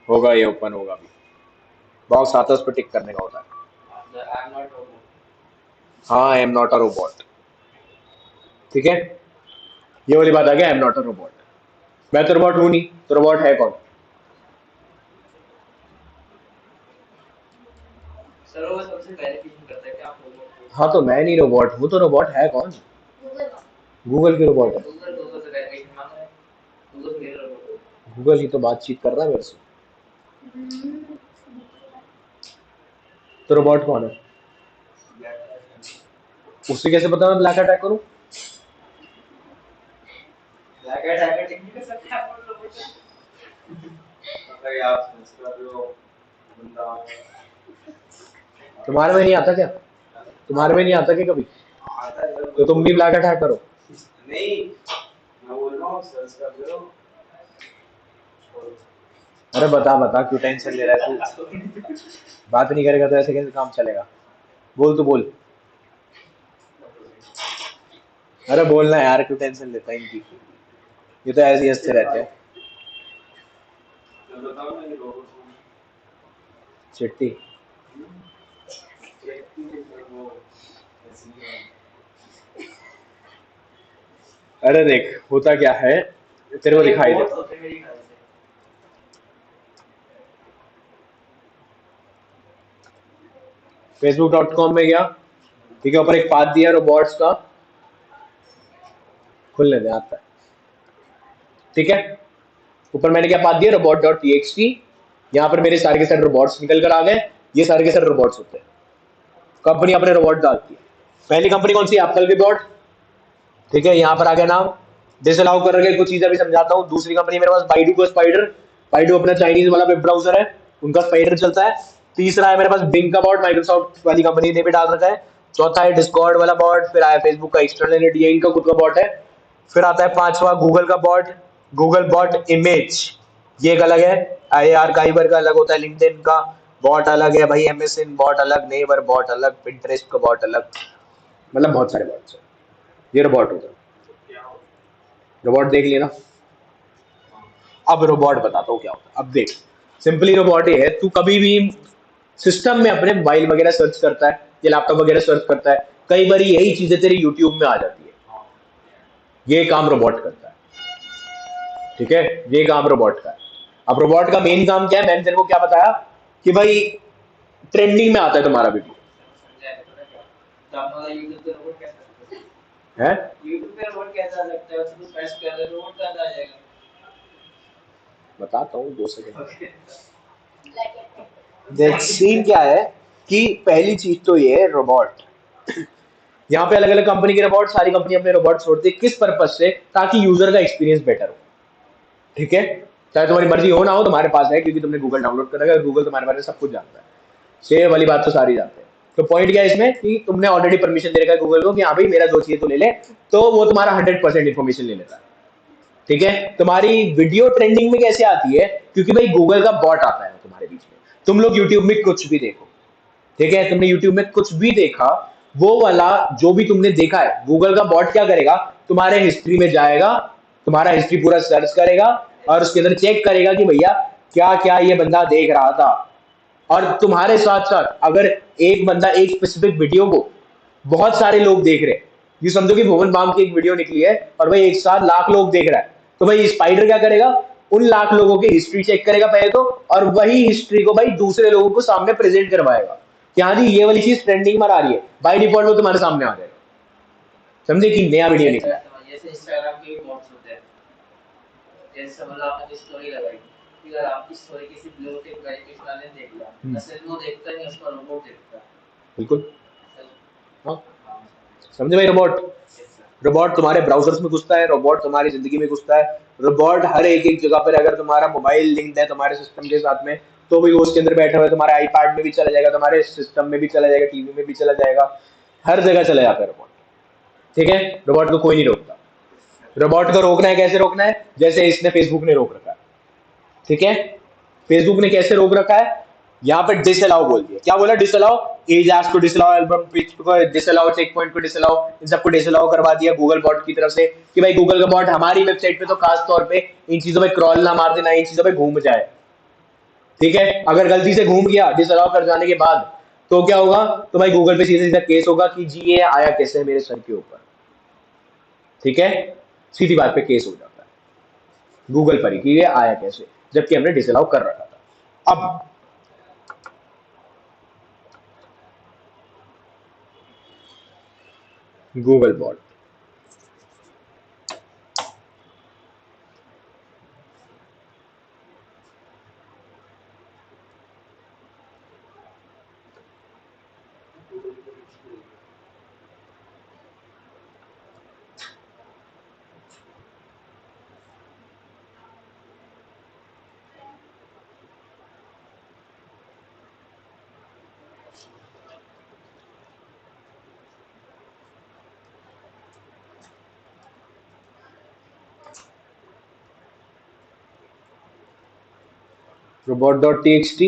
होगा, ये ओपन होगा अभी, बॉक्स आता है उस पर टिक करने का होता है। हाँ, I am not a robot. ठीक है, ये वाली बात आ गया, I am not a robot. मैं तो रोबोट हूं नहीं, तो रोबोट है कौन? सर वो सबसे वेरिफिकेशन करता है कि आप रोबोट हो। हाँ तो मैं नहीं रोबोट हूँ, तो रोबोट है कौन? गूगल गूगल की रोबोट है। गूगल से वेरिफिकेशन मांग रहा है, गूगल मेरा रोबोट है। गूगल ही तो बातचीत कर रहा है मेरे से, तो रोबोट कौन है? उससे कैसे पता मैं ब्लैक अटैक करूं? ब्लैक हैट हैकर नहीं कर सकते आप रोबोट से। मतलब आप संस्कृत जो बंदा तुम्हारे में नहीं आता क्या? तुम्हारे में नहीं आता क्या कभी? आता है तो तुम भी ब्लैक अटैक करो। नहीं, मैं बोल रहा हूँ संस्कृत जो अरे बता बता, क्यों टेंशन ले रहा है तू? बात नहीं करेगा तो ऐसे कैसे काम चलेगा? बोल तो बोल। अरे बोलना यार, क्यों टेंशन लेता है इनकी, ये तो ऐसे ही हंसते रहते हैं। बताओ ना, ये रोबोट चिट्टी वो अरे देख होता क्या है, तेरे को दिखाई दे, रोबोट होते हैं मेरी ख्याल से। facebook.com में गया, ठीक है, ऊपर एक पाथ दिया रोबोट्स का, खुलने दे आता है। ठीक है, ऊपर मैंने क्या पाथ दिया, robot.txt। यहाँ पर मेरे सारे के सारे रोबोट्स निकल कर आ गए, ये सारे के सारे रोबोट्स होते हैं। कंपनी अपने रोबोट डालती है। पहली कंपनी कौन सी? एप्पल के बॉट। ठीक है, यहाँ पर आ गया नाम, डिसअलाउ कर रहे, कुछ चीजें भी समझाता हूँ। दूसरी कंपनी मेरे पास बाइडू का स्पाइडर, बाइडू अपना चाइनीज वाला वेब ब्राउजर है, उनका स्पाइडर चलता है। तीसरा है मेरे पास बिंग का बॉट, माइक्रोसॉफ्ट वाली कंपनी ने भी डाल रखा है। चौथा है डिस्कॉर्ड वाला बॉट, फिर आया फेसबुक का एक्सटर्नल, ये इनका खुद का बॉट है। फिर आता है पांचवा गूगल का बॉट, गूगल बॉट इमेज, ये एक अलग है। आई आर्काइवर का अलग होता है, लिंक्डइन का बॉट अलग है भाई, एमएसएन बॉट अलग, नेवर बॉट अलग, पिंटरेस्ट का बॉट अलग, मतलब बहुत सारे बॉट्स हैं। ये रोबोट होता है, रोबोट देख लिया ना। अब रोबोट बताता हूँ क्या होता है। अब देख, सिंपली रोबोट ये है, तू कभी भी सिस्टम में अपने मोबाइल वगैरह सर्च करता है या लैपटॉप वगैरह सर्च करता है, कई बार यही चीजें तेरे यूट्यूब में आ जाती है, ये काम रोबोट करता है। ठीक है, ये काम रोबोट का है। अब रोबोट का मेन काम क्या है, मैंने तेरे को क्या बताया कि भाई ट्रेंडिंग में आता है तुम्हारा वीडियो समझा है पता क्या? तो आप वाला यूट्यूब पे रोबोट कैसा सकते हैं? है। यूट्यूब पे रोबोट कैसा लगता है? उसको सर्च कर रहे रोबोट का आ जाएगा। बताता हूँ 2 सेकंड। ओके देख सीन क्या है कि पहली चीज तो ये है रोबोट, यहाँ पे अलग अलग कंपनी के रोबोट, सारी कंपनी अपने रोबोट छोड़ती है किस पर्पज से, ताकि यूजर का एक्सपीरियंस बेटर हो। ठीक है, चाहे तुम्हारी मर्जी हो ना हो, तुम्हारे पास है क्योंकि तुमने गूगल डाउनलोड कर रखा है, गूगल तुम्हारे बारे में सब कुछ जानता है। शेयर वाली बात तो सारी जानते हैं। तो पॉइंट क्या है इसमें कि तुमने ऑलरेडी परमिशन दे रखा है गूगल को कि हाँ भाई मेरा जो चाहिए तो ले ले, तो वो तुम्हारा 100% इन्फॉर्मेशन ले लेता है। ठीक है, तुम्हारी वीडियो ट्रेंडिंग में कैसे आती है, क्योंकि भाई गूगल का बॉट आता है तुम्हारे बीच में। तुम लोग यूट्यूब में कुछ भी देखो, ठीक है, तुमने यूट्यूब में कुछ भी देखा, वो वाला जो भी तुमने देखा है, गूगल का बॉट क्या करेगा, तुम्हारे हिस्ट्री में जाएगा, तुम्हारा हिस्ट्री पूरा सर्च करेगा और उसके अंदर चेक करेगा कि भैया क्या क्या ये बंदा देख रहा था। और तुम्हारे साथ साथ अगर एक बंदा एक स्पेसिफिक वीडियो को बहुत सारे लोग देख रहे हैं, ये समझो कि भुवन बाम की एक वीडियो निकली है और भाई एक साथ लाख लोग देख रहा है, तो भाई स्पाइडर क्या करेगा, उन लाख लोगों की हिस्ट्री चेक करेगा पहले तो, और वही हिस्ट्री को भाई दूसरे लोगों को सामने प्रेजेंट करवाएगा कि हाँ जी ये वाली चीज ट्रेंडिंग में आ रही है, बाय डिफॉल्ट वो तुम्हारे सामने आ जाएगा। समझे कि नया वीडियो निकला है। जैसे इंस्टाग्राम के भी बॉट्स होते हैं। जैसे मतलब आपने स्टोरी लगाई, कि अगर आपकी स्टोरी किसी ब्लू टिक वेरिफिकेशन वाले ने देख लिया, असली वो देखता नहीं, उसका रोबोट देखता है। बिल्कुल, हाँ समझे भाई। रोबोट, रोबोट तुम्हारे ब्राउजर्स में घुसता है, रोबोट तुम्हारी जिंदगी में घुसता है, रोबोट हर एक एक जगह पर, अगर तुम्हारा मोबाइल लिंक्ड है तुम्हारे सिस्टम के साथ में, तो भी वो उसके अंदर बैठा हुआ है, तुम्हारे आईपैड में भी चला जाएगा, तुम्हारे सिस्टम में भी चला जाएगा, टीवी में भी चला जाएगा, हर जगह चला जाता है रोबोट। ठीक है, रोबोट को कोई नहीं रोकता। रोबोट को रोकना है, कैसे रोकना है, जैसे इसने फेसबुक ने रोक रखा है। ठीक है, फेसबुक ने कैसे रोक रखा है, यहाँ पे डिसअलाउ बोल दिया। क्या बोला, डिसअलाउ, एज एप्स को डिसअलाउ, एल्बम पिच को डिसअलाउ, चेक पॉइंट को डिसअलाउ, इन सबको डिसअलाउ करवा दिया गूगल बॉट की तरफ से कि भाई गूगल का बॉट हमारी वेबसाइट पे तो खास तौर पे इन चीजों पे क्रॉल ना मार देना, इन चीजों पे घूम जाए। ठीक है, अगर गलती से घूम गया डिसअलाउ कर जाने के बाद, तो क्या होगा, तो भाई गूगल पे सीधा सीधा केस होगा कि जी ये आया कैसे मेरे सर के ऊपर। ठीक है, सीधी बात पे केस हो जाता है गूगल पर ही कि ये आया कैसे, जबकि हमने डिसअलाउ कर रखा था। अब गूगल बॉट, robot.txt,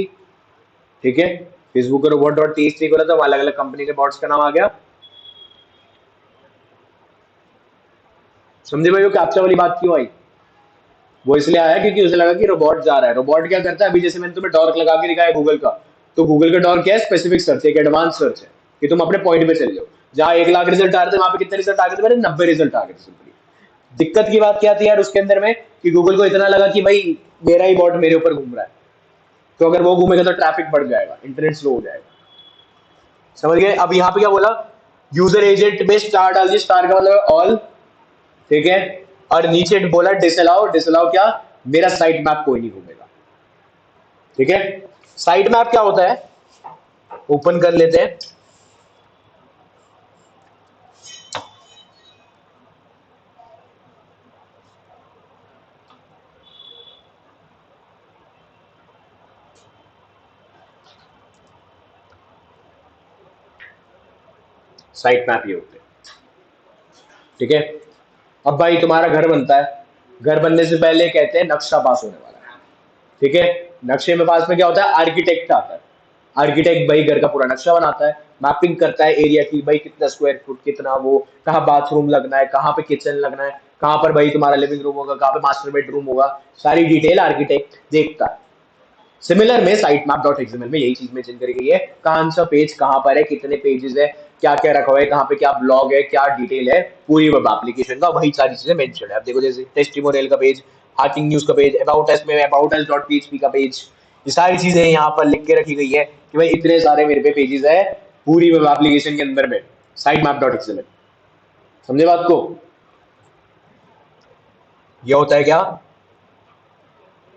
ठीक है, फेसबुक का robot.txt खोला था, अलग अलग कंपनी के बॉट्स का नाम आ गया। समझे भाई वो कैप्चा वाली बात क्यों आई, वो इसलिए आया क्योंकि उसे लगा कि रोबोट जा रहा है। रोबोट क्या करता है, अभी जैसे मैंने तुम्हें डॉर्क लगा के दिखाया गूगल का, तो गूगल का डॉर्क क्या है, स्पेसिफिक सर्च, एक एडवांस सर्च है कि तुम अपने पॉइंट पे चले जाओ। जहां 1 लाख रिजल्ट आ रहे थे वहां पे कितने रिजल्ट आ गए थे मेरे, 90 रिजल्ट आ गए थे सिंपली। दिक्कत की बात क्या थी यार उसके अंदर में, कि गूगल को इतना लगा कि भाई मेरा ही बॉट मेरे ऊपर घूम रहा है, तो अगर वो घूमेगा तो ट्रैफिक बढ़ जाएगा, इंटरनेट स्लो हो जाएगा। समझ गए। अब यहाँ पे क्या बोला, यूजर एजेंट में स्टार डाल दिया, स्टार का मतलब ऑल। ठीक है, और नीचे बोला डिसअलाउ, डिसअलाउ क्या, मेरा साइट मैप कोई नहीं घूमेगा। ठीक है, साइट मैप क्या होता है, ओपन कर लेते हैं। साइट मैप ये होते हैं। ठीक है, अब भाई तुम्हारा घर बनता है, घर बनने से पहले कहते हैं नक्शा पास होने वाला है। ठीक है, नक्शे में पास में क्या होता है, आर्किटेक्ट आता है। आर्किटेक्ट भाई घर का पूरा नक्शा बनाता है, मैपिंग करता है एरिया की, भाई कितना स्क्वायर फुट, कितना वो, कहाँ बाथरूम लगना है, कहाँ पे किचन लगना है, कहाँ पर भाई तुम्हारा लिविंग रूम होगा, कहाँ पे मास्टर बेडरूम होगा, सारी डिटेल आर्किटेक्ट देखता है। सिमिलर में साइट मैप डॉट एक्सएमएल में यही चीज मेंशन करी गई है, कौन सा पेज कहाँ पर है, कितने पेजेस है, क्या क्या रखा हुआ है, कहाँ पे क्या ब्लॉग है, क्या डिटेल है, पूरी वेब एप्लीकेशन का वही सारी चीजें मेंशन है। अब देखो जैसे टेस्टिमोनियल का पेज, हैकिंग न्यूज का पेज, अबाउट अस में अबाउट अस डॉट पीएचपी का पेज, ये सारी चीजें यहाँ पर लिख के रखी गई है कि भाई इतने सारे मेरे पे पेजेस है पूरी वेब एप्लीकेशन के अंदर में sitemap.xml। समझे बात को? ये होता है क्या,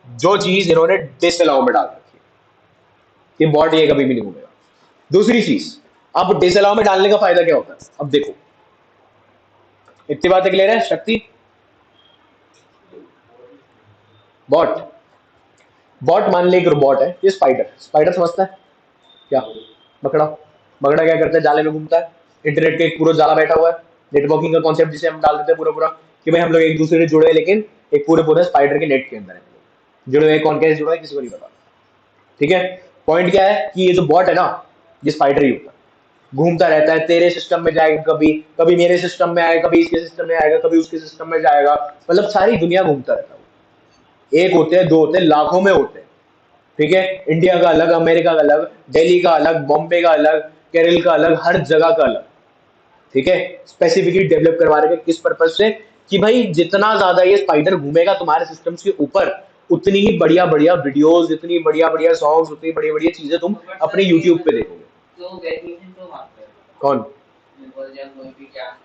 जो चीज इन्होंने डिसअलाउ में डाल रखी है, ये बॉट ये कभी भी नहीं घूमेगा। दूसरी चीज, अब डिसअलाउ में डालने का फायदा क्या होता है? अब देखो, इतनी बातें क्लियर है शक्ति? बॉट, बॉट मान ले एक रोबोट है, ये स्पाइडर, स्पाइडर समझता है क्या? मकड़ा, मकड़ा क्या करता है? जाले में घूमता है, इंटरनेट के एक पूरा जाला बैठा हुआ है, नेटवर्किंग का कॉन्सेप्ट जिसे हम डाल देते हैं पूरा पूरा कि भाई हम लोग एक दूसरे से जुड़े हैं, लेकिन एक पूरे पूरे स्पाइडर के नेट के अंदर है जुड़े हुए। कौन कैसे जुड़ा है किसी को नहीं पता, ठीक है? पॉइंट क्या है कि ये जो बॉट है ना, ये स्पाइडर ही होता है, घूमता रहता है, तेरे सिस्टम में जाएगा, कभी कभी मेरे सिस्टम में आएगा, कभी इसके सिस्टम में आएगा, कभी उसके सिस्टम में जाएगा, मतलब सारी दुनिया घूमता रहता है। एक होते हैं, दो होते हैं, लाखों में होते हैं, ठीक है? इंडिया का अलग, अमेरिका का अलग, दिल्ली का अलग, बॉम्बे का अलग, केरल का अलग, हर जगह का अलग, ठीक है? स्पेसिफिकली डेवलप करवा रहे हैं किस पर्पज से कि भाई जितना ज्यादा ये स्पाइडर घूमेगा तुम्हारे सिस्टम्स के ऊपर, उतनी ही बढ़िया बढ़िया वीडियोस, इतनी बढ़िया बढ़िया सॉन्ग्स, उतनी बढ़िया बढ़िया चीजें तुम अपने यूट्यूब पे देखोगे। तो वेरिएशन तो मानते हैं कौन? जब कोई भी क्या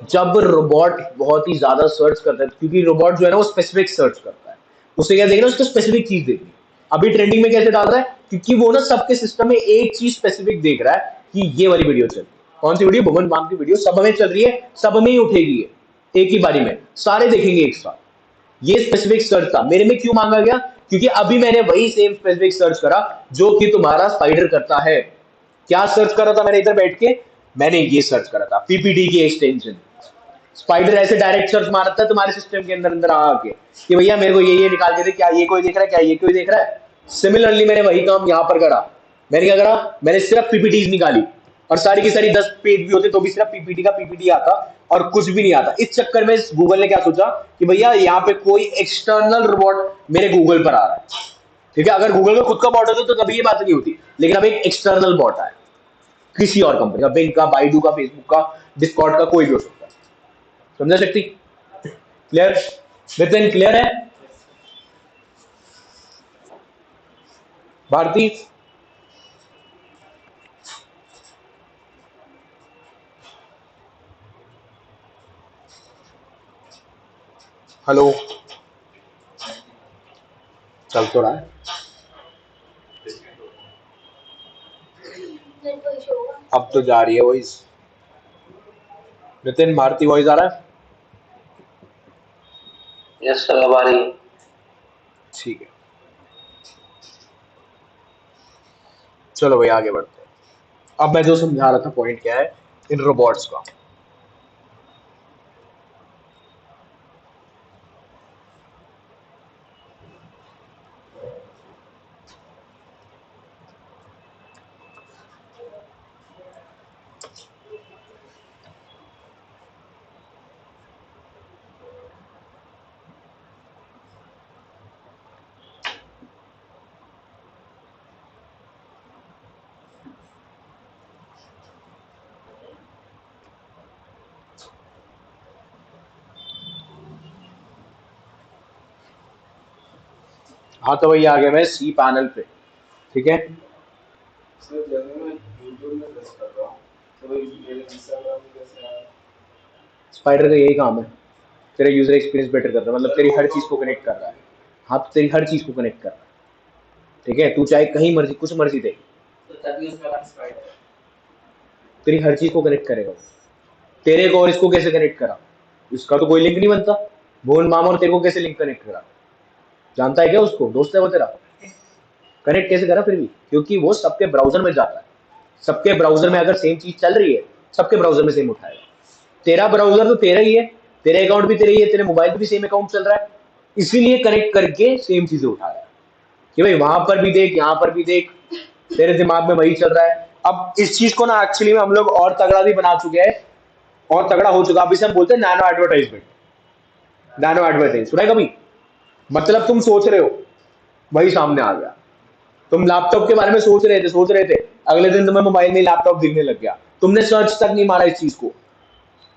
जब रोबोट बहुत ही ज्यादा सर्च करता है, क्योंकि रोबोट जो है ना वो स्पेसिफिक सर्च करता है, उसे क्या देखना, उसको स्पेसिफिक चीज देखनी। अभी ट्रेंडिंग में कैसे डाल रहा है? क्योंकि वो ना सबके सिस्टम में एक चीज स्पेसिफिक देख रहा है कि ये वाली वीडियो चल रही है। कौन सी वीडियो? भुवन बाम की वीडियो सब में चल रही है, सब में ही उठेगी ये, एक ही बारी में सारे देखेंगे एक साथ। ये स्पेसिफिक सर्च था। मेरे में क्यों मांगा गया? क्योंकि अभी मैंने वही सेम स्पेसिफिक सर्च करा जो कि तुम्हारा स्पाइडर करता है। क्या सर्च करा था मैंने इधर बैठ के? मैंने ये सर्च करा था, पीपीटी की एक्सटेंशन। स्पाइडर ऐसे डायरेक्ट सर्च मारता है तुम्हारे सिस्टम के अंदर अंदर आके कि भैया मेरे को ये निकाल के दे, क्या ये कोई देख रहा है, क्या ये कोई देख रहा है? सिमिलरली मैंने वही काम यहाँ पर करा। मैंने क्या करा? मैंने सिर्फ पीपीटीज निकाली, और सारी की सारी 10 पेज भी होते तो भी सिर्फ पीपीटी का पीपीटी आता और कुछ भी नहीं आता। इस चक्कर में गूगल ने क्या सोचा कि भैया यहाँ पे कोई एक्सटर्नल रोबोट मेरे गूगल पर आ रहा है, ठीक है? अगर गूगल का खुद का बॉट होता तो कभी ये बात नहीं होती, लेकिन अब एक एक्सटर्नल बॉट आया किसी और कंपनी का, बिंग का, बाइडू का, फेसबुक का, डिस्कॉर्ड का, कोई भी हो सकता है। समझा शक्ति? क्लियर? नितिन क्लियर है? भारती? हेलो? चल तो रहा है, नेटवर्क इशू होगा। अब तो जा रही है वॉइस। नितिन, भारती वॉइस आ रहा है? यस सर, अब आ रही है। ठीक है, चलो भाई आगे बढ़ते हैं। अब मैं जो समझा रहा था पॉइंट क्या है इन रोबोट्स का। हाँ तो भाई आ गया मैं सी पैनल पे, ठीक है? सर जब मैं यूट्यूब में सर्च कर रहा हूँ तो मेरे इंस्टाग्राम में कैसे आया? स्पाइडर का यही काम है, तेरा यूजर एक्सपीरियंस बेटर कर रहा है, मतलब तेरी हर चीज को कनेक्ट कर रहा है। हाँ तो तेरी हर चीज को कनेक्ट कर रहा है, ठीक है? तू चाहे कहीं मर्जी कुछ मर्जी दे, तो तभी उसका नाम स्पाइडर है। तेरी हर चीज को कनेक्ट करेगा वो। तेरे को और इसको कैसे कनेक्ट करा? इसका तो कोई लिंक नहीं बनता। भुवन मामा और तेरे को कैसे लिंक कनेक्ट करा? जानता है क्या उसको? दोस्त है वो तेरा? कनेक्ट कैसे करा फिर भी? क्योंकि वो सबके ब्राउजर में जाता है, सबके ब्राउजर में अगर सेम चीज चल रही है सबके ब्राउजर में सेम उठाएगा। तेरा ब्राउजर तो तेरा ही है, तेरे अकाउंट भी तेरे ही है, तेरे मोबाइल पे भी सेम अकाउंट चल रहा है, इसीलिए कनेक्ट करके सेम चीजें उठाया कि भाई वहां पर भी देख, यहाँ पर भी देख, तेरे दिमाग में वही चल रहा है। अब इस चीज को ना एक्चुअली में हम लोग और तगड़ा भी बना चुके हैं, और तगड़ा हो चुका। अब इसे हम बोलते हैं नैनो एडवर्टाइजमेंट। नैनो एडवर्टाइज सुना है कभी? मतलब तुम सोच रहे हो, वही सामने आ गया। तुम लैपटॉप के बारे में सोच रहे थे, अगले दिन तुम्हें मोबाइल में लैपटॉप दिखने लग गया। तुमने सर्च तक नहीं मारा इस चीज को,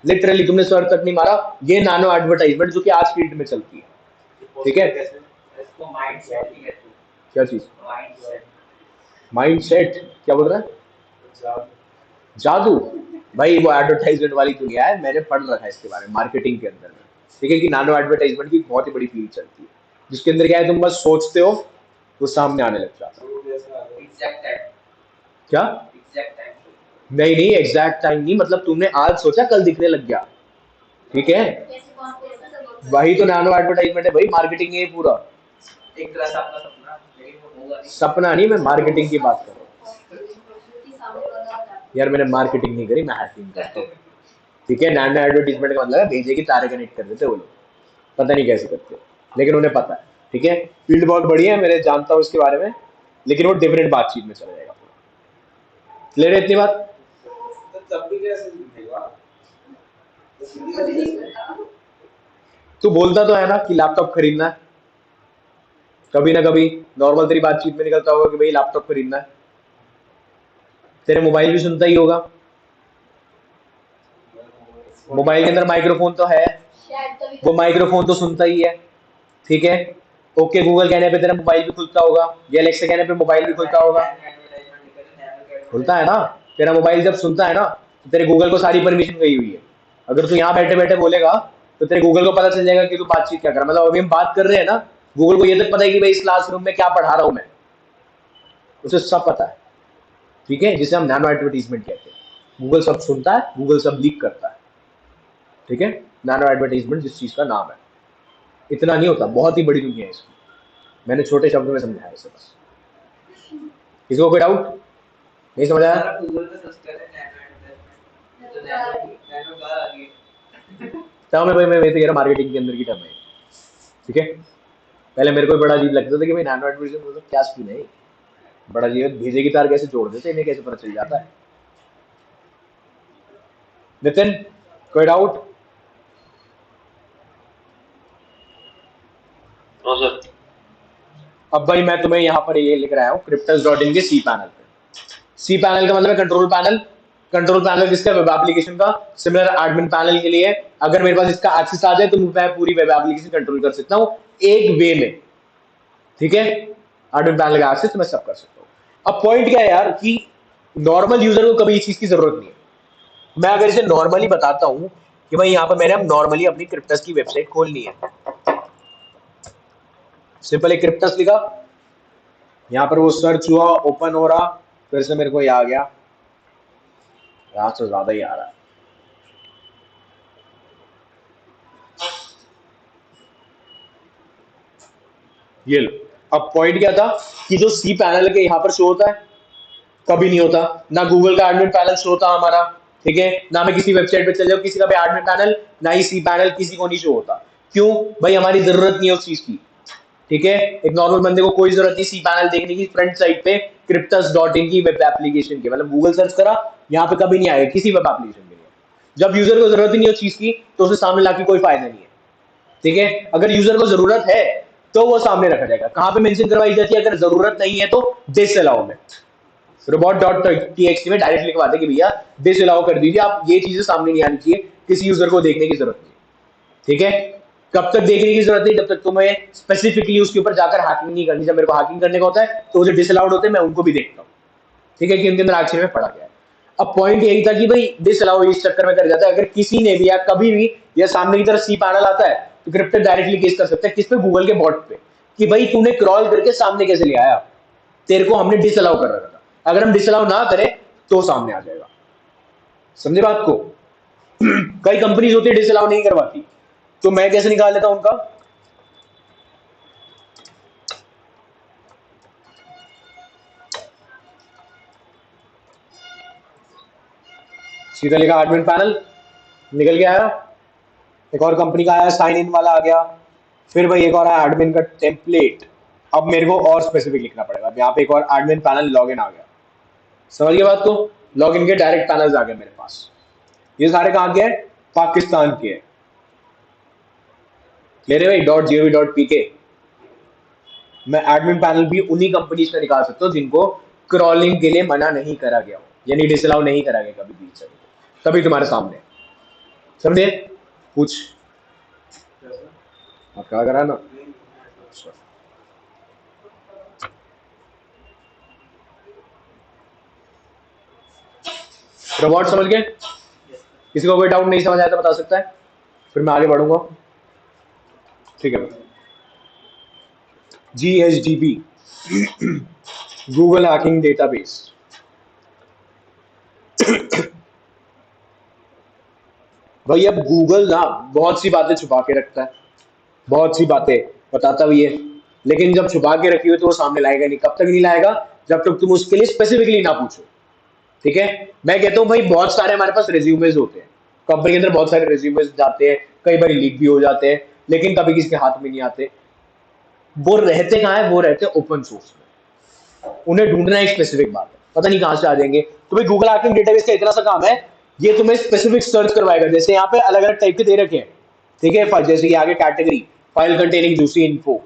लिटरली तुमने सर्च तक नहीं मारा। ये नैनो एडवर्टाइजमेंट जो कि आज की डेट में चलती है, ठीक है, इसको माइंड सेट ही कहते हैं। क्या चीज? Mind set. माइंड सेट क्या बोल रहा है? जादू? भाई वो एडवर्टाइजमेंट वाली दुनिया है, मैंने पढ़ रखा है इसके बारे में मार्केटिंग के अंदर में। ठीक है कि नैनो एडवर्टाइजमेंट की बहुत ही बड़ी फील्ड चलती है, जिसके अंदर क्या है, तुम बस सोचते हो वो सामने आने लग जाता है। Exact time. क्या? Exact time. नहीं नहीं, एग्जैक्ट टाइम नहीं, मतलब तुमने आज सोचा कल दिखने लग गया। ठीक है, कैसे कौन को ऐसा सब होता है? वही तो नैनो एडवर्टाइजमेंट है भाई, मार्केटिंग है ये पूरा। एक तरह से आपका सपना, लेकिन वो होगा नहीं। सपना नहीं, मैं मार्केटिंग की बात कर रहा हूँ सामने वाला आता है। यार, मैंने मार्केटिंग नहीं करी, मैं हैकिंग करता हूँ। ठीक है, नैनो एडवर्टाइजमेंट का मतलब है भेजे की तारे कनेक्ट कर देते वो लोग, पता नहीं कैसे करते, लेकिन उन्हें पता है। ठीक है, फील्ड बहुत बढ़िया है, मैंने जानता हूँ इसके बारे में, लेकिन वो डिफरेंट बातचीत में चला जाएगा। क्लियर है इतनी बात? तब भी कैसे दिखेगा? तू बोलता तो है ना कि लैपटॉप खरीदना है, कभी ना कभी नॉर्मल तेरी बातचीत में निकलता होगा कि भाई लैपटॉप खरीदना है। तेरे मोबाइल भी सुनता ही होगा, मोबाइल के अंदर माइक्रोफोन तो है, शायद तभी वो माइक्रोफोन तो सुनता ही है। ठीक है, ओके गूगल कहने पे तेरा मोबाइल भी खुलता होगा, या एलेक्सा कहने पे मोबाइल भी खुलता होगा, खुलता है ना। तेरा मोबाइल जब सुनता है ना, तो तेरे गूगल को सारी परमिशन गई हुई है। अगर तू यहाँ बैठे बैठे बोलेगा तो तेरे गूगल को पता चल जाएगा कि तू बातचीत क्या कर रहा है। मतलब अभी हम बात कर रहे हैं ना, गूगल को ये तक पता है कि भाई इस क्लासरूम में क्या पढ़ा रहा हूं मैं, उसे सब पता है। ठीक है, जिसे हम नैनो एडवर्टीजमेंट कहते हैं। गूगल सब सुनता है, गूगल सब लीक करता है। ठीक है, नैनो एडवर्टीजमेंट जिस चीज का नाम है। इतना नहीं होता, बहुत ही बड़ी दुनिया है इसकी, मैंने छोटे शब्दों में समझाया इसे बस। किसी को कोई डाउट नहीं समझ आया? सारा गूगल पे सर्च करें नैनो एडवर्टाइजमेंट, तो नैनो कार आ गई। तो मैं तो कह रहा मार्केटिंग के अंदर की टर्म है। ठीक है, पहले मेरे को भी बड़ा अजीब लगता था कि भाई नैनो एडवर्टीजमेंट मतलब क्या स्कीम है, बड़ा अजीब है, भेजे की तार कैसे जोड़ देते, इन्हें कैसे पता चल जाता है। नितिन कोई डाउट? No sir. अब भाई मैं तुम्हें यहाँ पर ये लिख रहा हूँ cryptus.in के सी पैनल पे। सी पैनल का मतलब है कंट्रोल पैनल। कंट्रोल पैनल किसका? वेब एप्लीकेशन का। सिमिलर एडमिन पैनल के लिए अगर मेरे पास इसका एक्सेस आ जाए तो मैं पूरी वेब एप्लीकेशन कंट्रोल कर सकता हूँ एक वे में। ठीक है, एडमिन पैनल का एक्सेस मैं सब कर सकता हूँ। अब पॉइंट क्या है यार कि नॉर्मल यूजर को कभी इस चीज की जरूरत नहीं है। मैं अगर इसे नॉर्मली बताता हूँ कि भाई यहाँ पर मैंने अब नॉर्मली अपनी क्रिप्टस की वेबसाइट खोलनी है, सिंपल एक क्रिप्टस लिखा, यहाँ पर वो सर्च हुआ, ओपन हो रहा, फिर से मेरे को ये आ गया, यहाँ से ज्यादा ही आ रहा है। ये लो, अब पॉइंट क्या था कि जो सी पैनल के यहाँ पर शो होता है, कभी नहीं होता ना। गूगल का एडमिन पैनल शो होता हमारा, ठीक है ना। मैं किसी वेबसाइट पे चल जाऊँ, किसी का भी एडमिन पैनल ना ही सी पैनल, किसी को नहीं शो होता। क्यों भाई? हमारी जरूरत नहीं है उस चीज की। ठीक है, एक नॉर्मल बंदे को कोई जरूरत नहीं सी पैनल देखने की फ्रंट साइड पे cryptus.in की वेब एप्लीकेशन के। मतलब गूगल सर्च करा, यहाँ पे कभी नहीं आएगा किसी वेब एप्लीकेशन के लिए। जब यूजर को जरूरत ही नहीं है उस चीज की, तो उसे सामने लाके कोई फायदा नहीं है। ठीक है, अगर यूजर को जरूरत है तो वो सामने रखा जाएगा। कहां पे मेंशन करवाई जाती है? अगर जरूरत नहीं है तो दिस अलाउ में, robot.txt में डायरेक्ट लिखवा दे कि भैया दिस अलाउ कर दीजिए, आप ये चीजें सामने नहीं आनी चाहिए, किसी यूजर को देखने की जरूरत नहीं। ठीक है, कब तक देखने की जरूरत नहीं? जब तक तुम्हें स्पेसिफिकली उसके ऊपर जाकर हैकिंग नहीं करनी। जब मेरे को हैकिंग करने का होता है तो मुझे डिसअलाउड होते हैं, मैं उनको भी देखता हूँ। ठीक है, कि उनके अंदर एक्शन में पड़ा गया है। अब पॉइंट यही था कि भाई डिसअलाउ इस चक्कर में कर जाता है। अगर किसी ने भी या कभी भी या सामने की तरफ सी पैनल आता है तो क्रिप्टो डायरेक्टली केस कर सकता है किस पे? गूगल के बॉट पे, कि भाई तूने क्रॉल करके सामने कैसे ले आया, तेरे को हमने डिसअलाउ कर रखा था। अगर हम डिसअलाउ ना करें तो सामने आ जाएगा। समझे बात को? कई कंपनीज होती है डिसअलाउ नहीं करवाती, तो मैं कैसे निकाल लेता हूं उनका? सीधा लिखा एडमिन पैनल, निकल के आया। एक और कंपनी का आया, साइन इन वाला आ गया। फिर भाई एक और आया एडमिन का टेम्पलेट। अब मेरे को और स्पेसिफिक लिखना पड़ेगा। अब यहाँ पे एक और एडमिन पैनल लॉगिन आ गया। समझ गए बात को? लॉगिन के डायरेक्ट पैनल्स आ गए मेरे पास। ये सारे कहाँ के हैं? पाकिस्तान के हैं। मेरे भाई .gov.pk। मैं एडमिन पैनल भी उन्हीं कंपनीज का निकाल सकता हूँ जिनको क्रॉलिंग के लिए मना नहीं करा गया हो, यानी डिसअलाउ नहीं करा गया कभी बीच से, तभी तुम्हारे सामने। समझे? कुछ आप क्या करा ना? रोबोट समझ गए? किसी को कोई डाउट नहीं समझ आया तो बता सकता है, फिर मैं आगे बढ़ूंगा। ठीक है, GHDB गूगल हैकिंग डेटाबेस। भाई अब गूगल ना बहुत सी बातें छुपा के रखता है, बहुत सी बातें बताता भी है, लेकिन जब छुपा के रखी हो तो वो सामने लाएगा नहीं। कब तक नहीं लाएगा? जब तक तुम उसके लिए स्पेसिफिकली ना पूछो। ठीक है, मैं कहता हूँ भाई बहुत सारे हमारे पास रेज्यूमेज होते हैं, कंपनी के अंदर बहुत सारे रेज्यूमेज जाते हैं, कई बार लीक भी हो जाते हैं, लेकिन कभी किसी के हाथ में नहीं आते। वो रहते कहाँ है? वो रहते ओपन सोर्स में। उन्हें ढूंढना एक स्पेसिफिक बात है, पता नहीं कहां से आ जाएंगे। तो भाई गूगल हैकिंग डेटाबेस का इतना सा काम है, ये तुम्हें स्पेसिफिक सर्च करवाएगा। जैसे यहाँ पे अलग अलग टाइप के दे रखे हैं, ठीक है, जैसे कि आगे category file containing juicy info,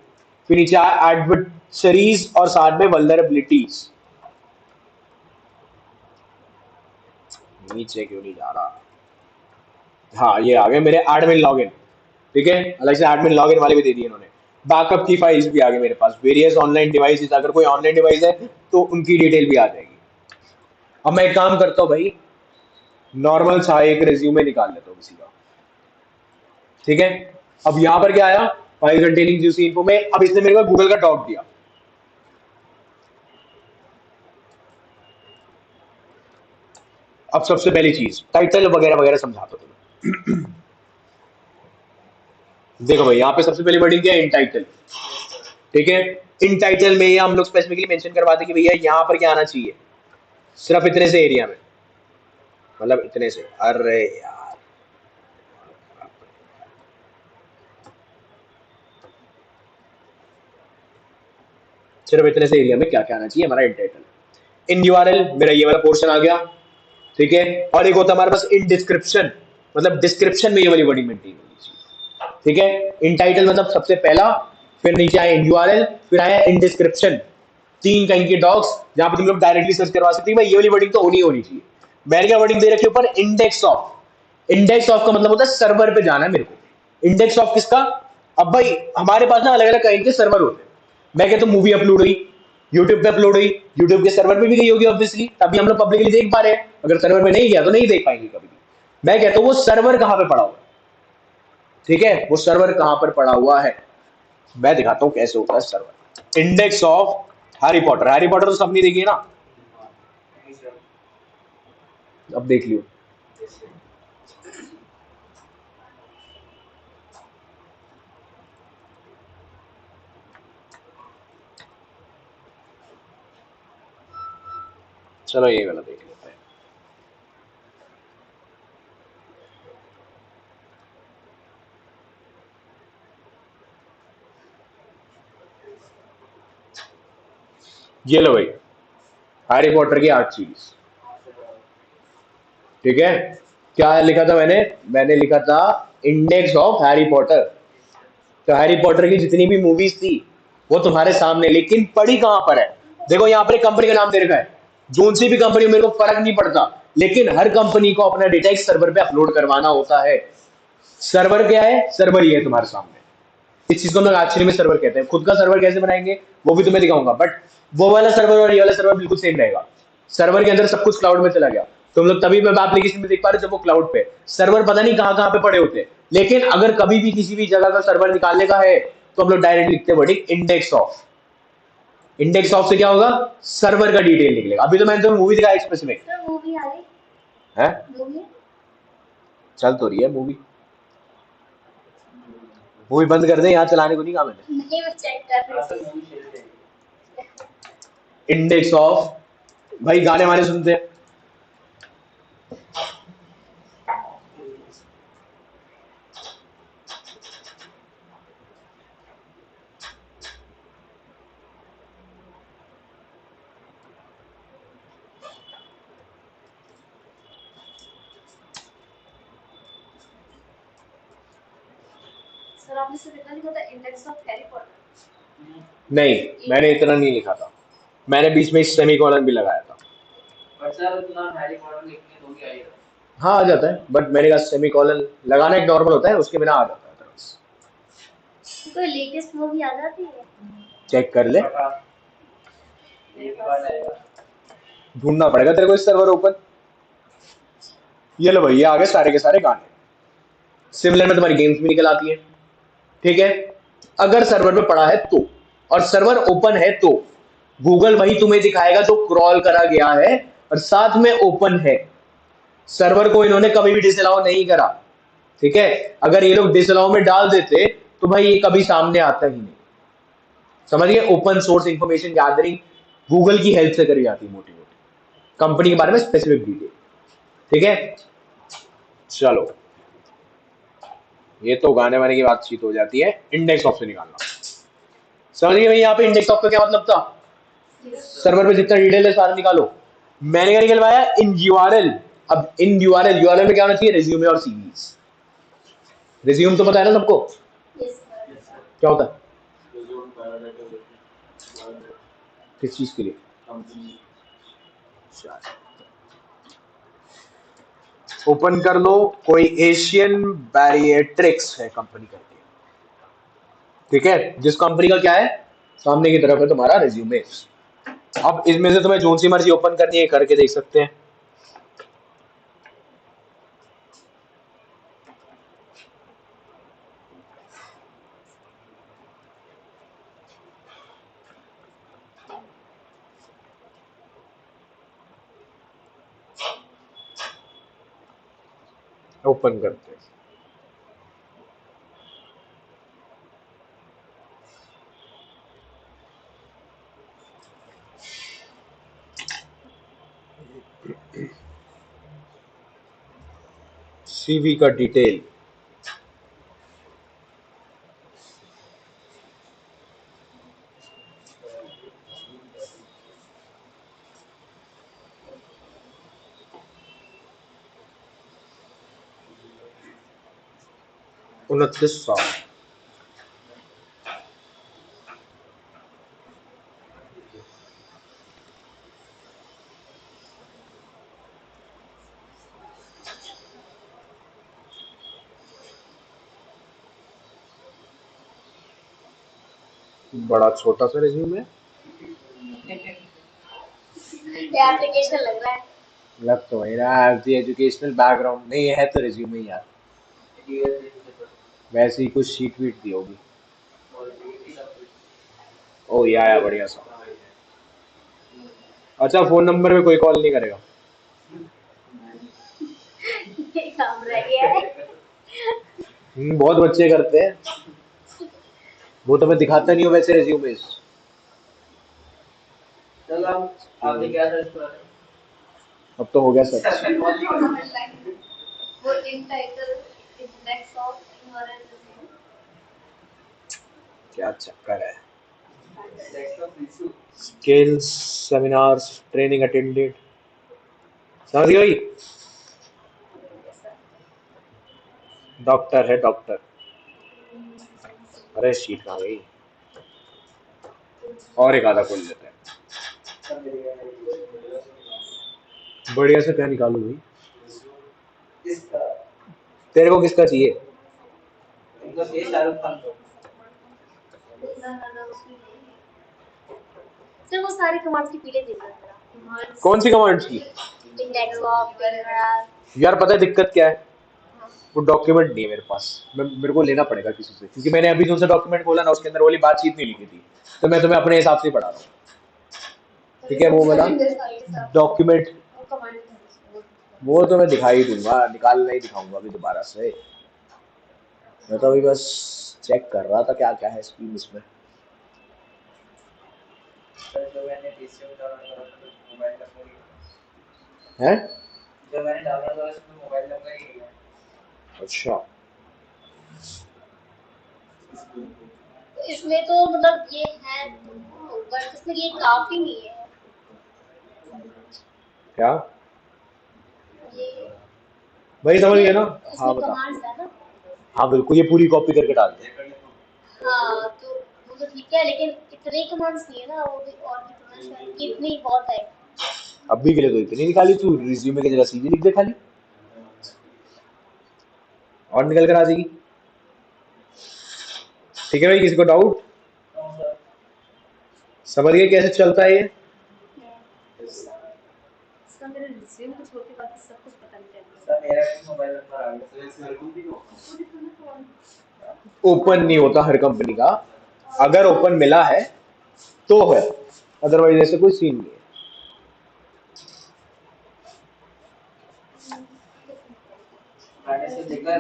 फिर नीचे एडवर्सरीज और साथ में वल्नरेबिलिटीज। नीचे क्यों नहीं जा रहा? हाँ ये आ गए मेरे एडमिन लॉगिन। ठीक है, अलग से एडमिन लॉगिन वाले भी दे दिए इन्होंने। बैकअप की फाइल्स भी आ गई मेरे पास, वेरियस ऑनलाइन डिवाइसेस, अगर कोई ऑनलाइन डिवाइस है तो उनकी डिटेल भी आ जाएगी। अब मैं एक काम करता हूँ भाई, नॉर्मल सा एक रिज्यूमे निकाल लेता हूँ किसी का। ठीक है, अब यहां पर क्या आया? फाइल कंटेनिंग जूसी इन्फो में अब इसने मेरे को गूगल का डॉक दिया। अब सबसे पहली चीज टाइटल वगैरह वगैरह समझाता हूँ तुम्हें। देखो भाई यहाँ पे सबसे पहली वर्डिंग क्या है? इन टाइटल। ठीक है, इन टाइटल में हम लोग स्पेसिफिकली मेंशन करवाते कि भैया यहाँ पर क्या आना चाहिए, सिर्फ इतने से एरिया में, मतलब इतने से। अरे यार सिर्फ इतने से एरिया में क्या क्या आना चाहिए हमारा इन टाइटल। इन यूआरएल मेरा ये वाला पोर्शन आ गया। ठीक है, और एक होता है हमारे पास इन डिस्क्रिप्शन, मतलब डिस्क्रिप्शन में ये वाली वर्डिंग मेंटेन होनी चाहिए। ठीक है, इन टाइटल मतलब सबसे पहला, फिर नीचे आया इन यूआरएल, फिर आया इन डिस्क्रिप्शन। तीन कहीं के डॉक्स जहां पर तुम लोग डायरेक्टली सर्च करवा सकते हो। भाई ये वाली वर्डिंग तो होनी चाहिए। मैंने क्या वर्डिंग दे रखी है ऊपर? Index of. इंडेक्स ऑफ का मतलब होता है सर्वर पे जाना है मेरे को। इंडेक्स ऑफ किसका? अब भाई हमारे पास ना अलग अलग काइंड के सर्वर होते हैं। मैं कहता हूँ मूवी अपलोड हुई, यूट्यूब पे अपलोड हुई, यूट्यूब के सर्वर पे भी गई होगी ऑब्वियसली, तभी हम लोग पब्लिकली देख पा रहे हैं। अगर सर्वर पे नहीं गया तो नहीं देख पाएंगे कभी भी। मैं कहता हूँ वो सर्वर कहाँ पे पड़ा हुआ है। ठीक है, वो सर्वर कहाँ पर पड़ा हुआ है, मैं दिखाता हूँ कैसे होता है server. Index of Harry Potter. Harry Potter तो सबने देखी है ना, अब देख लियो। चलो ये वाला देख लेते हैं। ये लो भाई, हैरी पॉटर की 8 चीज। ठीक है, क्या लिखा था मैंने? मैंने लिखा था इंडेक्स ऑफ हैरी पॉटर। तो हैरी पॉटर की जितनी भी मूवीज थी वो तुम्हारे सामने, लेकिन पड़ी कहां पर है? देखो यहाँ पर एक कंपनी का नाम दे रखा है, जोन सी भी कंपनी, मेरे को फर्क नहीं पड़ता, लेकिन हर कंपनी को अपना डेटा एक सर्वर पे अपलोड करवाना होता है। सर्वर क्या है? सर्वर ही है तुम्हारे सामने। इस चीज को हम लोग एक्चुअली में सर्वर कहते हैं। खुद का सर्वर कैसे बनाएंगे वो भी तुम्हें दिखाऊंगा, बट वो वाला सर्वर और ये वाला सर्वर बिल्कुल सेम रहेगा। सर्वर के अंदर सब कुछ क्लाउड में चला गया। तुम लोग तभी वेब एप्लीकेशन में देख पा रहे हो जब वो क्लाउड पे। सर्वर पता नहीं कहां कहां पे पड़े होते हैं, लेकिन अगर कभी भी किसी भी जगह का सर्वर निकालने का है तो हम लोग डायरेक्ट लिखते हैं wording index of. Index of से क्या होगा? सर्वर का डिटेल निकलेगा। अभी तो मैंने तुम्हें मूवी दिखाया स्पेसिफिक सर मूवी आ गई, है, मूवी चल तो रही है मूवी। मूवी बंद कर दे, यहाँ चलाने को नहीं कहा मैंने। नहीं, मैं चेक कर रही सर थी। मूवी खेलते हैं। इंडेक्स ऑफ भाई गाने वाने सुनते हैं। सर आपने सिर्फ इतना लिखा था इंडेक्स ऑफ हैरी पॉटर। नहीं, मैंने इतना नहीं लिखा था, मैंने बीच में सेमीकोलन भी लगाया था। बट सर उतना हैरी पॉटर लिखने तो भी आएगा। हाँ आ जाता है, बट मेरे का सेमीकोलन लगाना एक नॉर्मल होता है, उसके बिना आ जाता है बस। कोई लेटेस्ट मूवी आ जाती है? चेक कर ले, पता एक बार आएगा। ढूंढना पड़ेगा तेरे को इस सर्वर ओपन। ये लो भाई, ये आ गए सारे के सारे गाने। सिमिलर में तुम्हारी गेम्स भी निकल आती है। ठीक है, अगर सर्वर पे पड़ा है तो, और सर्वर ओपन है तो गूगल वही तुम्हें दिखाएगा जो क्रॉल करा गया है और साथ में ओपन है। सर्वर को इन्होंने कभी भी डिसअलाउ नहीं करा। ठीक है, अगर ये लोग डिसअलाउ में डाल देते तो भाई ये कभी सामने आता ही नहीं। समझिए, open source information gathering Google की हेल्प से करी जाती है, मोटी मोटी कंपनी के बारे में स्पेसिफिक डिटेल। ठीक है, चलो ये तो गाने वाने की बातचीत हो जाती है। इंडेक्स ऑफ से निकालना, समझिए भाई, यहाँ पे इंडेक्स ऑफ का क्या मतलब था? सर्वर पे जितना डिटेल है सारा निकालो। मैंने क्या निकलवाया? इन यूआरएल। अब इन यूआरएल, यूआरएल में क्या होना चाहिए? रिज्यूमे और सीवीज। रिज्यूम तो पता है ना सबको, Yes. क्या होता है? रिज्यूम बायोडाटा किस चीज के लिए? कंपनी ओपन कर लो, कोई एशियन बैरिएट्रिक्स है कंपनी करके। ठीक है, जिस कंपनी का क्या है, सामने की तरफ है तुम्हारा रिज्यूमे। अब इसमें से तुम्हें जोन सी मर्जी ओपन करनी है, करके देख सकते हैं। ओपन करते हैं। सीवी का डिटेल, $29,000। बड़ा छोटा सा रिज्यूमे ये एप्लीकेशन लग रहा है। लग तो वही रहा है, एजुकेशनल बैकग्राउंड नहीं है तो रिज्यूमे यार, वैसे ही कुछ शीट वीट दी होगी। ओ या बढ़िया सा। अच्छा, फोन नंबर पे कोई कॉल नहीं करेगा? ये काम रह गया है। बहुत बच्चे करते हैं, वो तो मैं दिखाता नहीं हूँ वैसे रिज्यूमे। चलो आपने क्या सर्च करा? अब तो हो गया सच। वो इन title index of URL resume. क्या चक्कर है? Index of resume. Skills, seminars, training attended. समझ गई? डॉक्टर है डॉक्टर। अरे शीट कहाँ गई? और एक आधा खोल लेते हैं। बढ़िया से क्या निकालू भाई? किसका? तेरे को किसका चाहिए? इनको ये शाहरुख खान को। ना उसमें नहीं है। सर वो सारे कमांड्स की पीले देख रहा है। कौन सी कमांड्स की? इंडेक्स ऑफ यार पता है दिक्कत क्या है? वो डॉक्यूमेंट नहीं है मेरे पास, मेरे को लेना पड़ेगा किसी से, क्योंकि मैंने अभी जो सा डॉक्यूमेंट खोला ना उसके अंदर वाली बातचीत नहीं लिखी थी, तो मैं तुम्हें अपने हिसाब से पढ़ा रहा हूँ। ठीक है, वो वाला डॉक्यूमेंट वो तो मैं दिखा ही दूंगा, निकाल नहीं दिखाऊंगा अभी दोबारा से। मैं तो अभी बस चेक कर रहा था क्या क्या है स्क्रीन इसमें। जो मैंने पीसी में डाउनलोड करा था मोबाइल नंबर है? जो मैंने डाउनलोड करा उसमें मोबाइल नंबर ही है। अच्छा, इसमें तो मतलब ये है बट इसमें ये काफी नहीं है। क्या ये भाई समझ गए ना? इसमें हाँ बता। कमांड्स है ना। हाँ बिल्कुल, ये पूरी कॉपी करके डाल दे। हाँ तो वो तो ठीक है लेकिन इतने कमांड्स नहीं है ना, वो भी और भी थोड़ा शायद इतनी बहुत है। अभी के लिए तो इतनी निकाली, तू रिज्यूमे की जगह सीधी लिख दे खाली, और निकल कर आ जाएगी। ठीक है भाई, किसी को डाउट? समझ गए कैसे चलता है ये? इसका मेरे रिज्यूम को छोड़ के बाकी सब कुछ पता नहीं चल सर मेरा ओपन नहीं होता हर कंपनी का, अगर ओपन मिला है तो है, अदरवाइज ऐसे कोई सीन नहीं है। फ्राइडे से लेकर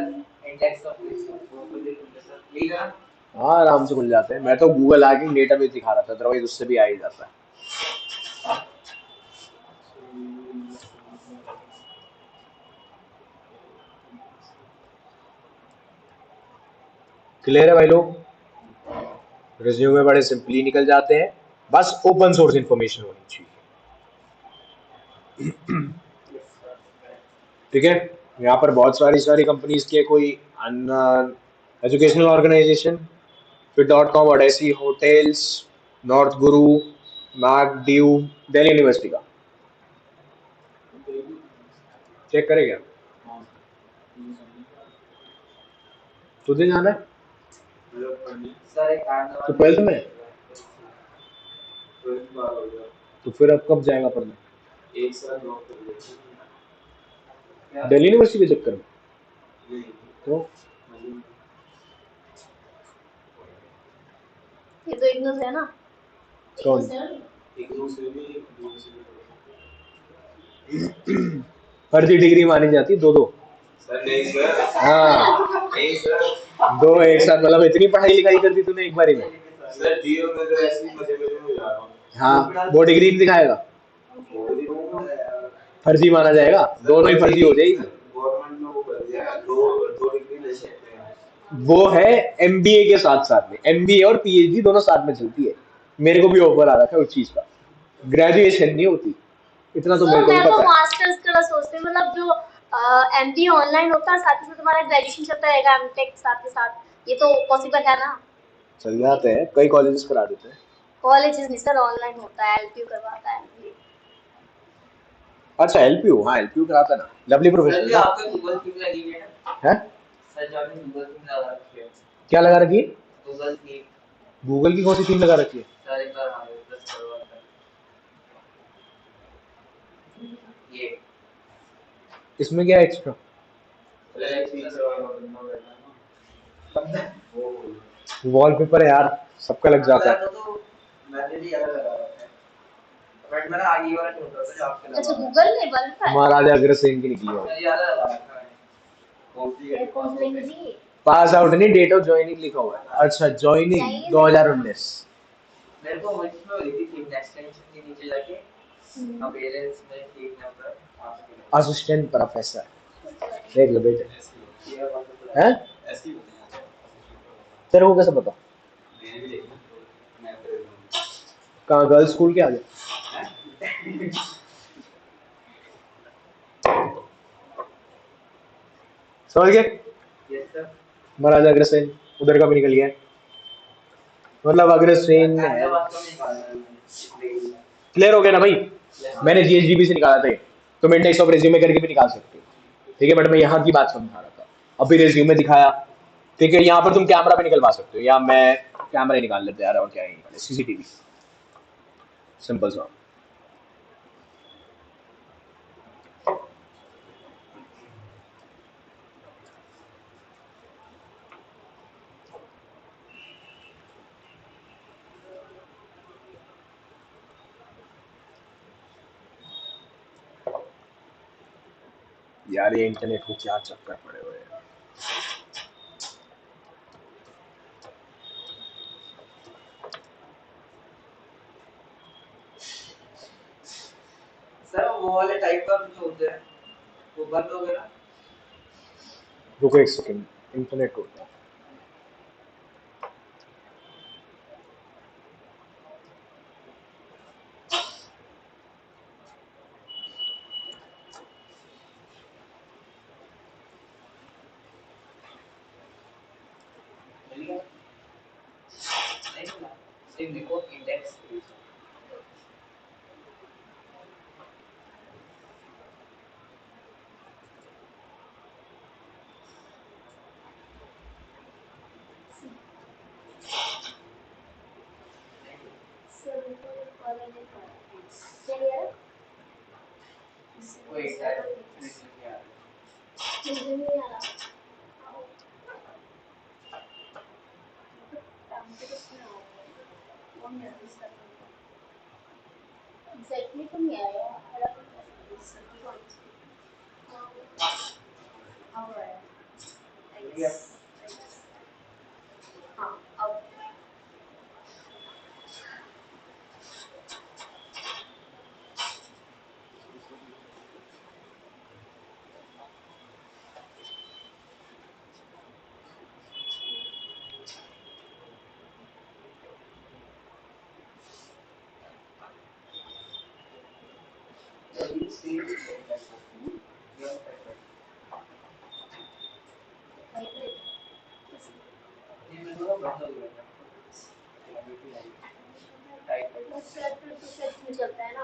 इंडेक्स ऑफ वो खुद ही खुल जाता है, यही ना। हाँ आराम से खुल जाते हैं। मैं तो गूगल हैकिंग डेटाबेस दिखा रहा था, अदरवाइज उससे भी आ ही जाता है। क्लियर है भाई लोग? रिज्यूमे बड़े सिंपली निकल जाते हैं, बस ओपन सोर्स इंफॉर्मेशन होनी चाहिए। ठीक है, यहाँ पर बहुत सारी कंपनीज के, कोई एजुकेशनल ऑर्गेनाइजेशन, फिर dot com, Odyssey, hotels, north गुरु, मैक ड्यू, दिल्ली यूनिवर्सिटी का चेक करें क्या? तुझे जाना है सर एक काम तो 12th में, तो फिर अब कब जाएगा पढ़ने? एक साल जॉब कर दिल्ली यूनिवर्सिटी के चक्कर में? तो ये तो इग्नोस है ना? कौन? इग्नोस है ना? फर्जी डिग्री मानी जाती है, दो दो। सर नहीं सर, हाँ नहीं सर, दो एक साथ, मतलब इतनी पढ़ाई लिखाई कर दी तूने एक बारी में? सर जीरो में तो ऐसे ही मजे में जा रहा हूँ। हाँ वो डिग्री नहीं दिखाएगा, फर्जी माना जाएगा, दोनों ही फर्जी हो जाएगी। गवर्नमेंट ने वो कर दिया, दो डिग्री ले सकते हैं। वो है एमबीए के साथ साथ में, एमबीए और पीएचडी दोनों साथ में चलती है। मेरे को भी ऑफर आ रहा था उस चीज का, ग्रेजुएशन नहीं होती, इतना तो सर मेरे को भी मैं तो पता है। मास्टर्स का सोचती हूँ, मतलब जो एमबीए ऑनलाइन होता है, साथ ही साथ तुम्हारा ग्रेजुएशन चलता रहेगा, एमटेक साथ के साथ, ये तो पॉसिबल है ना? चल जाते हैं, कई कॉलेजेस करा देते हैं। कॉलेजेस नहीं सर, ऑनलाइन होता है, एलपीयू करवाता है एमबीए। अच्छा एलपीयू, हाँ एलपीयू कराता है ना, लवली सर प्रोफेशनल जी ना आपके गूगल की लगी हुई है ना? है। सर जी आपने गूगल की लगा रखी है। क्या लगा रखी है? गूगल की। गूगल की कौन सी थीम लगा रखी है? सर एक बार हमारे प्लस करवा कर ये इसमें क्या एक्स्ट्रा? वॉलपेपर है यार, सबका लग जाता है। तो मैंने भी अलग लगा रखा है, बट मैंने आगे वाला नहीं होता था जो आपके लगा अच्छा रखा है। गूगल में बन रहा है? महाराजा अग्रसेन की निकली है। सर ये अलग लगा रखा है। ये कौन सी लैंग्वेज है? पास आउट नहीं, डेट ऑफ ज्वाइनिंग लिखा हुआ है। अच्छा ज्वाइनिंग 2019। मेरे को इसमें हुई थी टीम एक्सटेंशन के नीचे जाके अपेयरेंस में टीम नंबर आपके असिस्टेंट प्रोफेसर, देख लो बेटे। ये वाला हैं? तेरे को कैसे पता? कहाँ गर्ल्स स्कूल के आगे? समझ गए? Yes sir. महाराजा अग्रसेन उधर का भी निकल गया, मतलब अग्रसेन है। क्लियर हो गया ना भाई? मैंने जीएसडीबी से निकाला था ये, तुम इंडेक्स ऑफ रेज्यूमे करके भी निकाल सकते हो। ठीक है, बट मैं यहाँ की बात समझा रहा था। अभी रेज्यूमे दिखाया, ठीक है, यहाँ पर तुम कैमरा भी निकलवा सकते हो, या मैं कैमरा ही निकाल लेते यार, और क्या ही निकाले, सीसीटीवी, सिंपल सा। यार ये इंटरनेट को क्या चक्कर पड़े हुए हैं। सर वो वाले टाइप का जो होते हैं वो बंद हो गया। रुको एक सेकंड, इंटरनेट को सेम देखो इंडेक्स सर को कॉलेज में क्या यार? कोई साइड मुझे नहीं आ रहा काम तो कुछ नहीं आ रहा कौन है इस तरह एग्जैक्टली तो नहीं आया अलग सर्दी कौन सी अब आया हाँ अब You see it like that. You are perfect. ये मैं थोड़ा बंद हो गया था टाइप है बस लैपटॉप तो सच में चलता है ना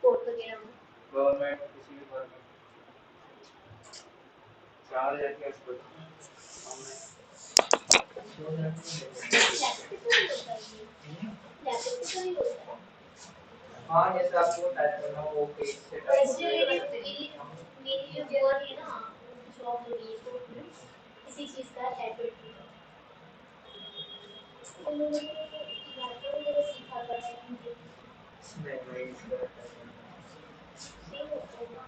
कोड वगैरह में गवर्नमेंट किसी भी गवर्नमेंट 4000 के एक्सपर्ट लैपटॉप तो नहीं होता है हाँ जैसे आपको टाइप करना हो वो पेज से टाइप वैसे मेरी जो वो है ना जॉब हो रही है तो इसी चीज़ का टैबलेट तो मैंने लैपटॉप वगैरह सीखा था मुझे नहीं सेम होता है ना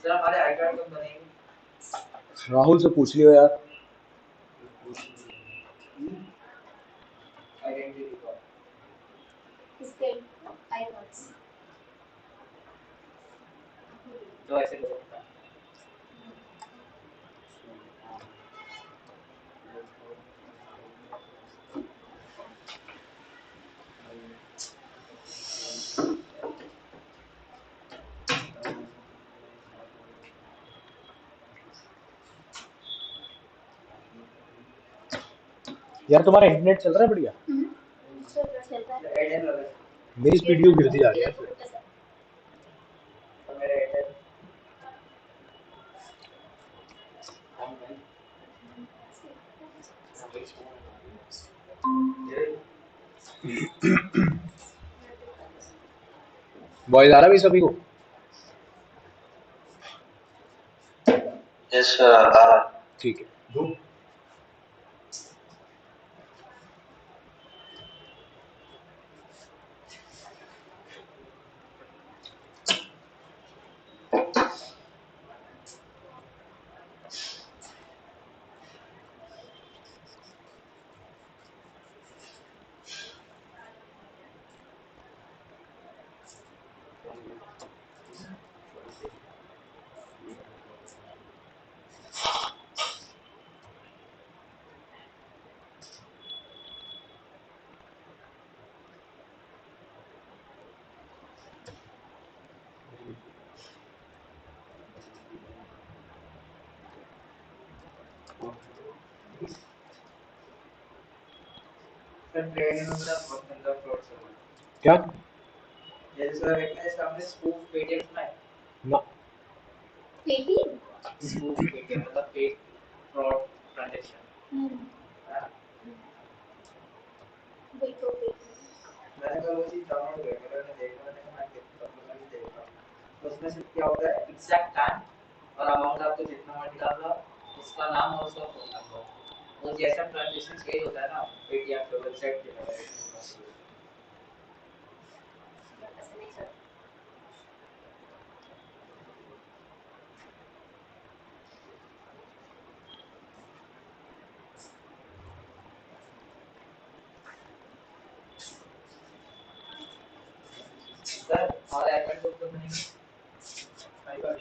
सर हमारे आई कार्ड कब बनेंगे राहुल से पूछ लियो यार आइडेंटिटी कार्ड इसके आईकॉन्स तो ऐसे हो सकता है यार तुम्हारा इंटरनेट चल रहा है बढ़िया चलता है एयरटेल लगा मेरी स्पीड क्यों गिरती जा रही है फिर तो मेरा एयरटेल वॉइस आ रहा है भाई सभी को यस सर ठीक है सर ट्रेनिंग में मेरा बहुत गंदा फ्रॉड चल रहा है क्या जैसे सर एक हमने स्पूफ पेटीएम ना ना पेटीएम स्पूफ पेटीएम मतलब फेक फ्रॉड ट्रांजैक्शन वही तो पेटीएम मैंने कल वो चीज डाउनलोड किया मैंने देखा मैंने कहा मैं कितना नहीं देखा तो उसमें सिर्फ क्या होता है एग्जैक्ट टाइम और अमाउंट आपको जितना मर्जी डालना उसका नाम और उसका फोन नंबर वो जैसा ट्रांजैक्शन फेल होता है ना पेटीएम पे वेबसाइट पे लगा ऐसा नहीं चलता सर हमारे अकाउंट को तो नहीं आई बात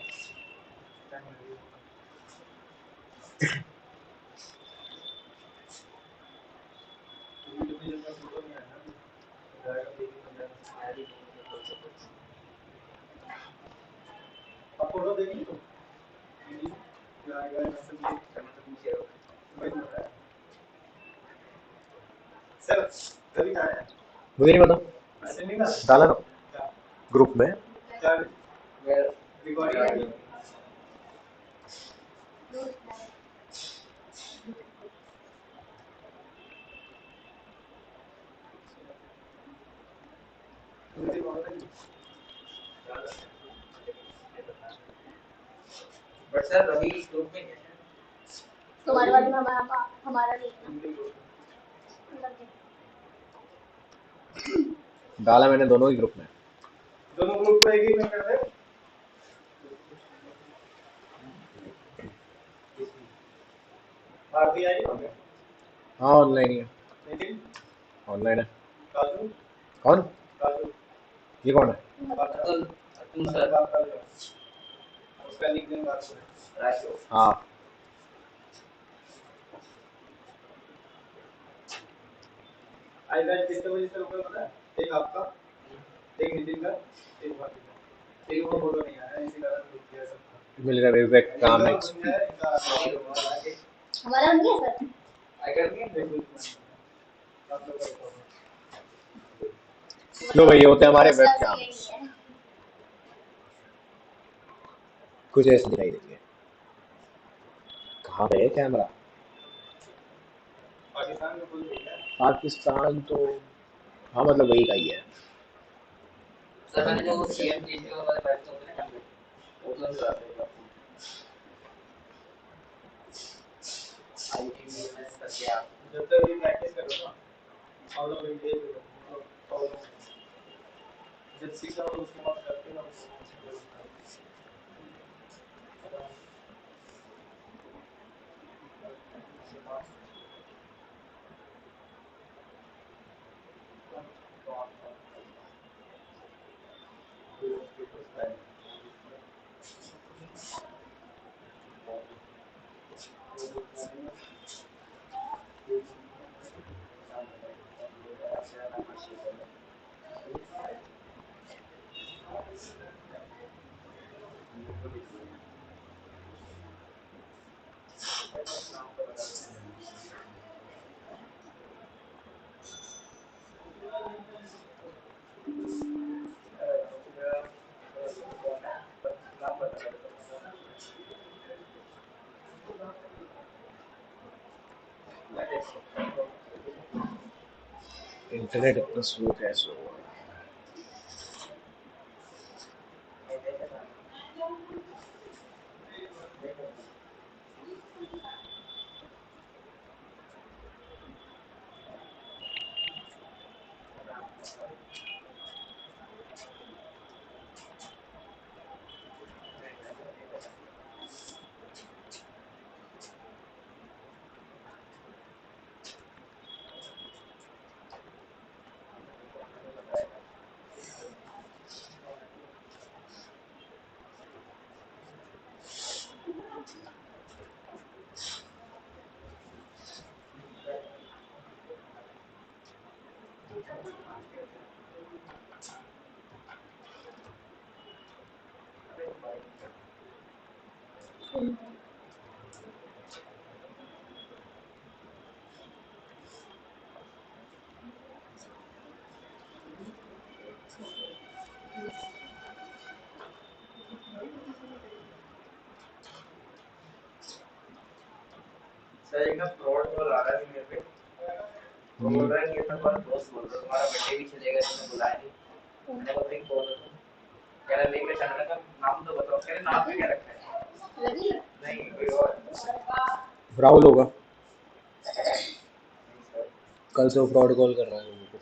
आप फोटो देखी तो सर कभी कहाँ है मुझे नहीं पता ऐसे नहीं ना डाला ना ग्रुप में क्या रिकॉर्डिंग बट सर रवि इस ग्रुप में है। तुम्हारे बाद में हमारा नहीं है ना। डाला मैंने दोनों ही ग्रुप में। दोनों ग्रुप को एक ही में कर दे। आरती आई होंगे। हाँ ऑनलाइन ही है। नितिन ऑनलाइन है। काजू कौन? काजू ये कौन है? अतुल अतुल सर बात कर लो। उसका निकनेम बात करो। राजू हाँ आई बैच कितने बजे से होगा पता है? एक आपका, एक नितिन का, एक भाभी का। एक वो फोटो नहीं आया, इसी कारण रुक गया सबका। मिल गया विवेक काम है। हमारा नहीं है सर। अगर नहीं आप लोग का लो भाई ये होते हैं हमारे वेब First class कैम। ये नहीं है। कुछ ऐसे दिखाई देंगे। कहाँ है कैमरा? पाकिस्तान में खुल गई है। पाकिस्तान तो हाँ मतलब वही का ही है। सर मैंने जो सीएम केजरीवाल वाला बैठ होता है ना वो तो जाते हैं आईटीवीएमएस करके आप जब तक ये प्रैक्टिस करो ना, ऑल ओवर इंडिया मतलब जब सीखा हो उसके बाद करते हो इंटरनेट इतना स्लो कैसे हुआ? सर एक ना फ्रॉड कॉल आ रहा है मेरे पे वो बोल रहा है कि अपना कॉल क्लोज बोल दो तुम्हारा बर्थडे भी चलेगा इसमें बुलाया नहीं मैंने बोला एक बोल दो कह रहा लेके चैनल का नाम तो बताओ कह रहे नाम में क्या रखा है लगी नहीं कोई और राहुल होगा। नहीं सर कल से वो फ्रॉड कॉल कर रहा है लोगों को।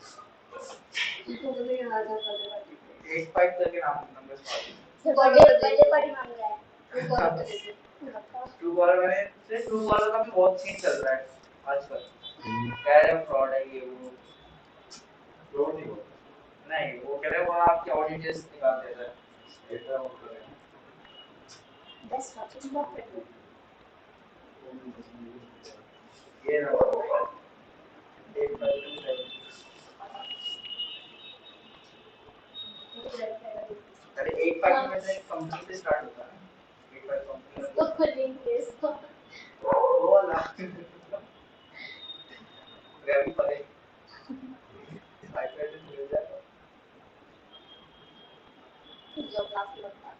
तो मुझे याद आ गया। 85 करके नाम नंबर स्टार्ट बर्थडे पार्टी मांग रहा है। वो कॉल करेगी। ट्रू कॉलर में से ट्रू कॉलर का भी बहुत सीन चल रहा है आजकल कह रहे हैं फ्रॉड है ये वो फ्रॉड नहीं होता। नहीं वो कह रहे हैं वो आपकी ऑडियो डिटेल्स निकाल देता है ऐसा होता है। That's what you want. ये ना एक अरे एक फाइल में से कंपनी से स्टार्ट होता है ना एक फाइल कंपनी इसको खोलेंगे इसको। वो वाला रवि परे आईपैड में मिल जाएगा जो क्लास लगता है।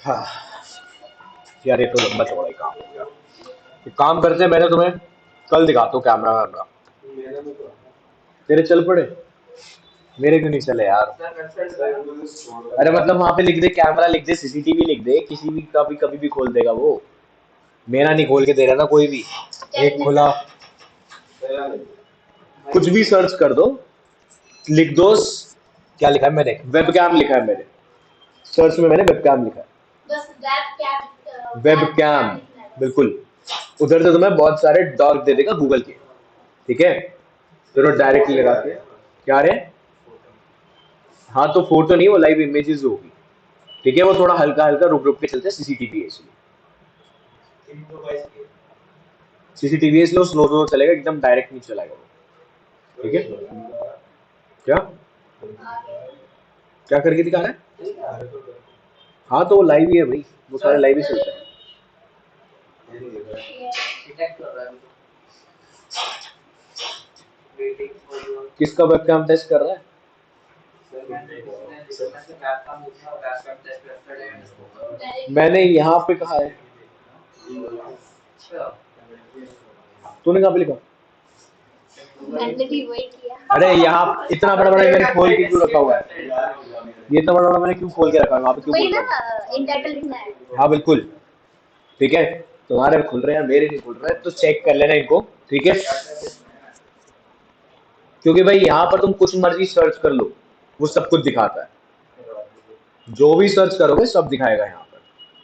हाँ यार, ये तो लंबा चौड़ा ही काम हो गया। एक काम करते हैं, मैंने तुम्हें कल दिखाता हूँ कैमरा वैमरा। तेरे चल पड़े, मेरे क्यों नहीं चले यार? सर वेबसाइट अरे मतलब वहां पे लिख दे कैमरा, लिख दे सीसीटीवी, लिख दे, किसी भी कभी भी खोल देगा वो। मेरा नहीं खोल के दे रहा ना कोई भी। एक खुला, कुछ भी सर्च कर दो, लिख दो क्या लिखा है मैंने, वेबकैम लिखा है मेरे सर्च में, मैंने वेबकैम लिखा है। बस वेब वेबकैम, बिल्कुल। उधर से तुम्हें बहुत सारे डॉग दे देगा गूगल के, ठीक है? फिर डायरेक्टली लगा के क्या रे, हाँ तो फोटो नहीं, वो लाइव इमेजेस होगी, ठीक है? वो थोड़ा हल्का हल्का रुक रुक के चलते हैं, सीसीटीवी है इसलिए। सीसीटीवी है इसलिए स्लो स्लो चलेगा, एकदम डायरेक्ट नहीं चलेगा वो, ठीक है? क्या क्या करके दिखा रहा है? हाँ तो वो लाइव ही है भाई, वो सारे लाइव ही चलते हैं। डिटेक्ट कर रहा है वेटिंग फॉर योर किसका वेबकैम टेस्ट कर रहा है? मैंने यहाँ पे कहा है, तूने कहाँ पे लिखा? मैंने भी वही किया। अरे यहाँ इतना बड़ा बड़ा मैंने खोल के क्यों रखा हुआ है? ये इतना बड़ा बड़ा मैंने क्यों खोल के रखा है? वहाँ पे क्यों वही खोल ना, रखा है? इन टाइटल लिखना है। हाँ बिल्कुल, ठीक है। तुम्हारे खुल रहे हैं, मेरे नहीं खुल रहे, तो चेक कर लेना इनको, ठीक है? क्योंकि भाई यहाँ पर तुम कुछ मर्जी सर्च कर लो, वो सब कुछ दिखाता है। जो भी सर्च करोगे सब दिखाएगा यहाँ पर,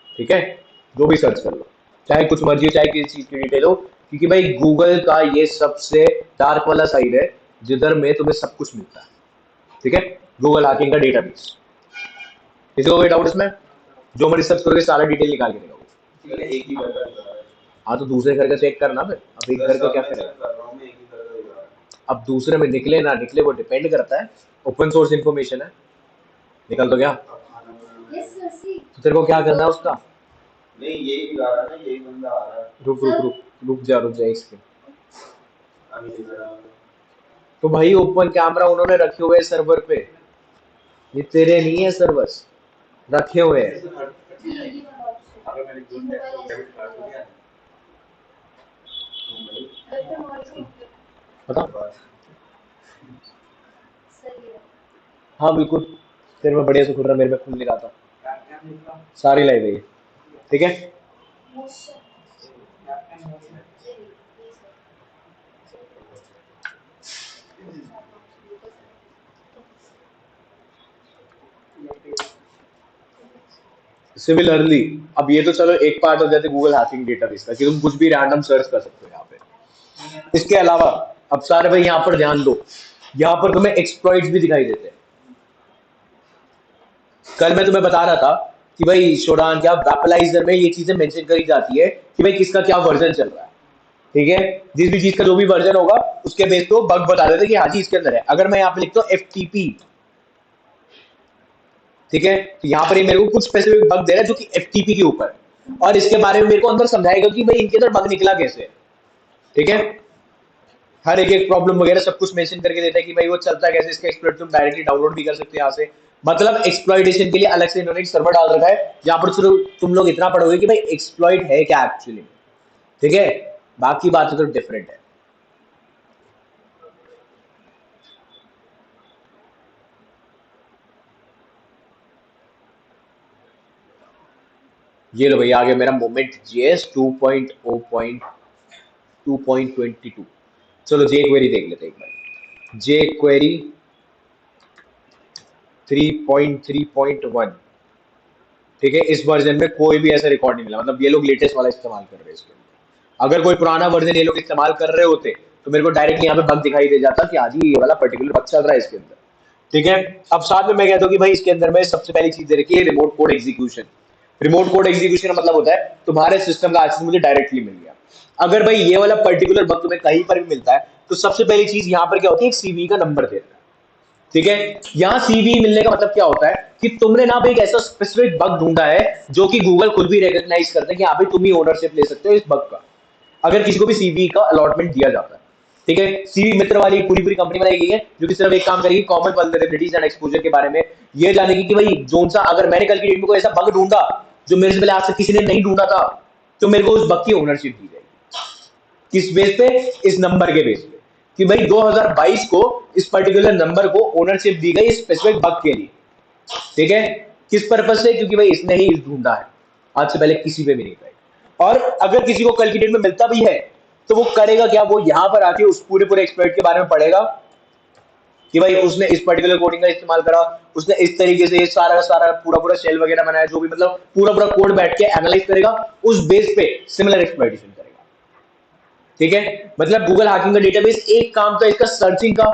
ठीक है? जो भी सर्च कर लो, चाहे कुछ मर्जी हो, चाहे किसी चीज की डिटेल हो, क्योंकि भाई गूगल का ये सबसे डार्क वाला साइड है, जिधर में तुम्हें सब कुछ मिलता है, ठीक है? गूगल हैकिंग का डेटाबेस। किसी को कोई डाउट इसमें? जो मर्जी सर्च करोगे सारा डिटेल निकाल के देगा वो। एक ही घर का हाँ तो दूसरे घर का चेक करना, फिर अब एक घर का क्या करेगा? कर रहा हूँ मैं, एक ही घर का दिखा रहा है। अब दूसरे में निकले ना निकले वो डिपेंड करता है, ओपन सोर्स इन्फॉर्मेशन है, निकल तो गया। अब खाना बनाना यस सर सी तो तेरे को क्या करना है उसका? नहीं, यही दिखा रहा है ना, यही बंदा आ रहा है। रुक जा एक सेकंड। अभी दिख रहा है। तो भाई ओपन कैमरा उन्होंने रखे हुए सर्वर पे, ये तेरे नहीं है सर्वर्स, रखे हुए हैं। अगर मैंने गुड डेबिट कार्ड को दिया बता। सही है। हाँ बिल्कुल, तेरे में बढ़िया से खुल रहा, मेरे में खुल नहीं रहा था। क्या लिखा सारी लाइव है ये, ठीक है? मोशन सिमिलरली अब ये तो चलो एक पार्ट हो जाते गूगल हैकिंग डेटाबेस का, कि तुम कुछ भी रैंडम सर्च कर सकते हो यहाँ पे। इसके अलावा अब सारे भाई यहाँ पर ध्यान दो, यहाँ पर तुम्हें एक्सप्लॉइट्स भी दिखाई देते हैं। कल मैं तुम्हें बता रहा था कि भाई शोडान क्या वेपलाइजर में ये चीजें मेंशन करी जाती है कि भाई किसका क्या वर्जन चल रहा है, ठीक है? जिस भी चीज का जो भी वर्जन होगा उसके बेस पे बग बता देते कि हाँ जी इसके अंदर है। अगर मैं यहाँ पे लिखता हूँ FTP, ठीक है, तो यहाँ पर ये मेरे को कुछ स्पेसिफिक बग दे रहा है जो कि FTP के ऊपर, और इसके बारे में मेरे को अंदर समझाएगा कि भाई इनके अंदर बग निकला कैसे, ठीक है? हर एक प्रॉब्लम वगैरह सब कुछ मेंशन करके देता है कि भाई वो चलता कैसे, इसका एक्सप्लॉइट तुम डायरेक्टली डाउनलोड भी कर सकते हो यहाँ से। मतलब एक्सप्लॉइटेशन के लिए अलग से इन्होंने एक सर्वर डाल रखा है जहाँ पर सिर्फ तुम लोग इतना पढ़ोगे कि भाई एक्सप्लॉइट है क्या एक्चुअली, ठीक है? बाकी बातें तो डिफरेंट है। ये लो भाई आ गया मेरा मोमेंट JS 2.0.2.22। चलो जे क्वेरी देख लेते हैं एक बार। जे क्वेरी 3.3.1, ठीक है? इस वर्जन में कोई भी ऐसा रिकॉर्ड नहीं मिला, मतलब ये लोग लेटेस्ट वाला इस्तेमाल कर रहे हैं इसके अंदर। अगर कोई पुराना वर्जन ये लोग इस्तेमाल कर रहे होते तो मेरे को डायरेक्टली यहाँ पे बग दिखाई दे जाता कि हाँ जी ये वाला पर्टिकुलर बग चल रहा है इसके अंदर, ठीक है? अब साथ में मैं कहता हूँ कि भाई इसके अंदर में सबसे पहली चीज दे रखी है remote code execution. Remote code execution का मतलब होता है तुम्हारे सिस्टम का एक्सेस मुझे डायरेक्टली मिल गया। अगर भाई ये वाला पर्टिकुलर बग तुम्हें कहीं पर भी मिलता है तो सबसे पहली चीज यहाँ पर क्या होती है, एक CV का नंबर देना, ठीक है? यहाँ CV मिलने का मतलब क्या होता है कि तुमने ना भाई एक ऐसा स्पेसिफिक बग ढूंढा है जो कि गूगल खुद भी रिकॉग्नाइज करते हैं कि हाँ भाई तुम ही ओनरशिप ले सकते हो इस बग का, अगर किसी को भी CV का अलॉटमेंट दिया जाता है, ठीक है? CV मित्र वाली पूरी कंपनी बनाई गई है जो कि सिर्फ एक काम करेगी, कॉमन वल्नरेबिलिटीज एंड एक्सपोजर के बारे में ये जानेगी कि भाई जोन सा, अगर मैंने कल की डेट में कोई ऐसा बग ढूंढा जो मेरे से पहले आज तक किसी ने नहीं ढूंढा था, तो मेरे को उस बग की ओनरशिप दी जाएगी। किस बेस पे? इस नंबर के बेस पे कि भाई 2022 को इस पर्टिकुलर नंबर को ओनरशिप दी गई स्पेसिफिक बग के लिए। ठीक है, किस पर्पज से? क्योंकि भाई इसने ही ढूंढा है, आज से पहले किसी पे भी नहीं पाया। और अगर किसी को कल की डेट में मिलता भी है तो वो करेगा क्या? वो यहां पर आके उस पूरे एक्सप्लॉइट के बारे में पढ़ेगा कि भाई उसने इस पर्टिकुलर कोडिंग का इस्तेमाल करा, उसने इस तरीके से सारा पूरा शेल वगैरह बनाया, जो भी मतलब पूरा कोड बैठ के एनालाइज करेगा, उस बेस पे सिमिलर एक्सप्लॉइटेशन करेगा। ठीक है, मतलब गूगल हैकिंग का डेटाबेस एक काम तो इसका सर्चिंग का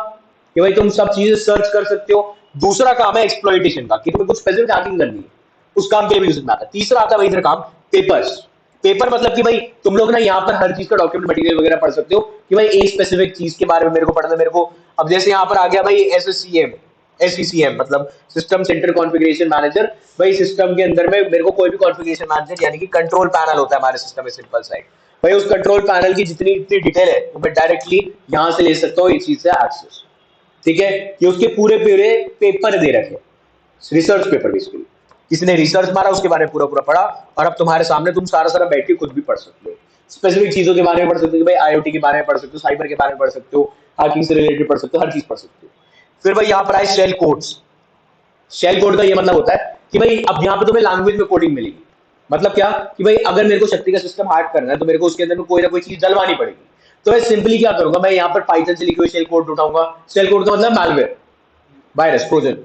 कि भाई तुम सब चीजें सर्च कर सकते हो, दूसरा काम है एक्सप्लॉइटेशन का कि तुम्हें कुछ स्पेसिफिक हैकिंग करनी है, उस काम के लिए भी यूज में आता है। तीसरा आता है भाई इधर काम पेपर्स। पेपर मतलब कि भाई तुम लोग ना यहाँ पर हर चीज का डॉक्यूमेंट मटेरियल वगैरह पढ़ सकते हो कि भाई एक स्पेसिफिक चीज के बारे में मेरे को पढ़ना है, मेरे को अब जैसे यहाँ पर आ गया भाई SCCM मतलब सिस्टम सेंटर कॉन्फ़िगरेशन मैनेजर। भाई सिस्टम के अंदर में मेरे को कोई भी कॉन्फ़िगरेशन मैनेजर यानी कि कंट्रोल पैनल होता है हमारे सिस्टम में, सिंपल साइड। भाई उस कंट्रोल पैनल की जितनी डिटेल है वो मैं डायरेक्टली यहाँ से ले सकता हूँ, इस चीज से एक्सेस। ठीक है, ये उसके पूरे पेपर दे रखे, रिसर्च पेपर बेसिकली। किसी ने रिसर्च मारा, उसके बारे में पूरा पढ़ा, और अब तुम्हारे सामने तुम सारा बैठ के खुद भी पढ़ सकते हो। स्पेसिफिक चीजों के बारे में पढ़ सकते हो, भाई IoT के बारे में पढ़ सकते हो, साइबर के बारे में पढ़ सकते हो, हैकिंग से रिलेटेड पढ़ सकते हो, हर चीज पढ़ सकते हो। फिर भाई यहाँ पर आए शेल कोड्स। शेल कोड का ये मतलब होता है कि भाई अब यहाँ पे तुम्हें लैंग्वेज में कोडिंग मिलेगी। मतलब क्या कि भाई अगर मेरे को शक्ति का सिस्टम हैक करना है तो मेरे को उसके अंदर में कोई ना कोई चीज डलवानी पड़ेगी। तो मैं सिंपली क्या करूंगा, मैं यहाँ पर पाइथन से लिखे हुए शेल कोड उठाऊंगा। शेल कोड का मतलब मैलवेयर, वायरस, ट्रोजन।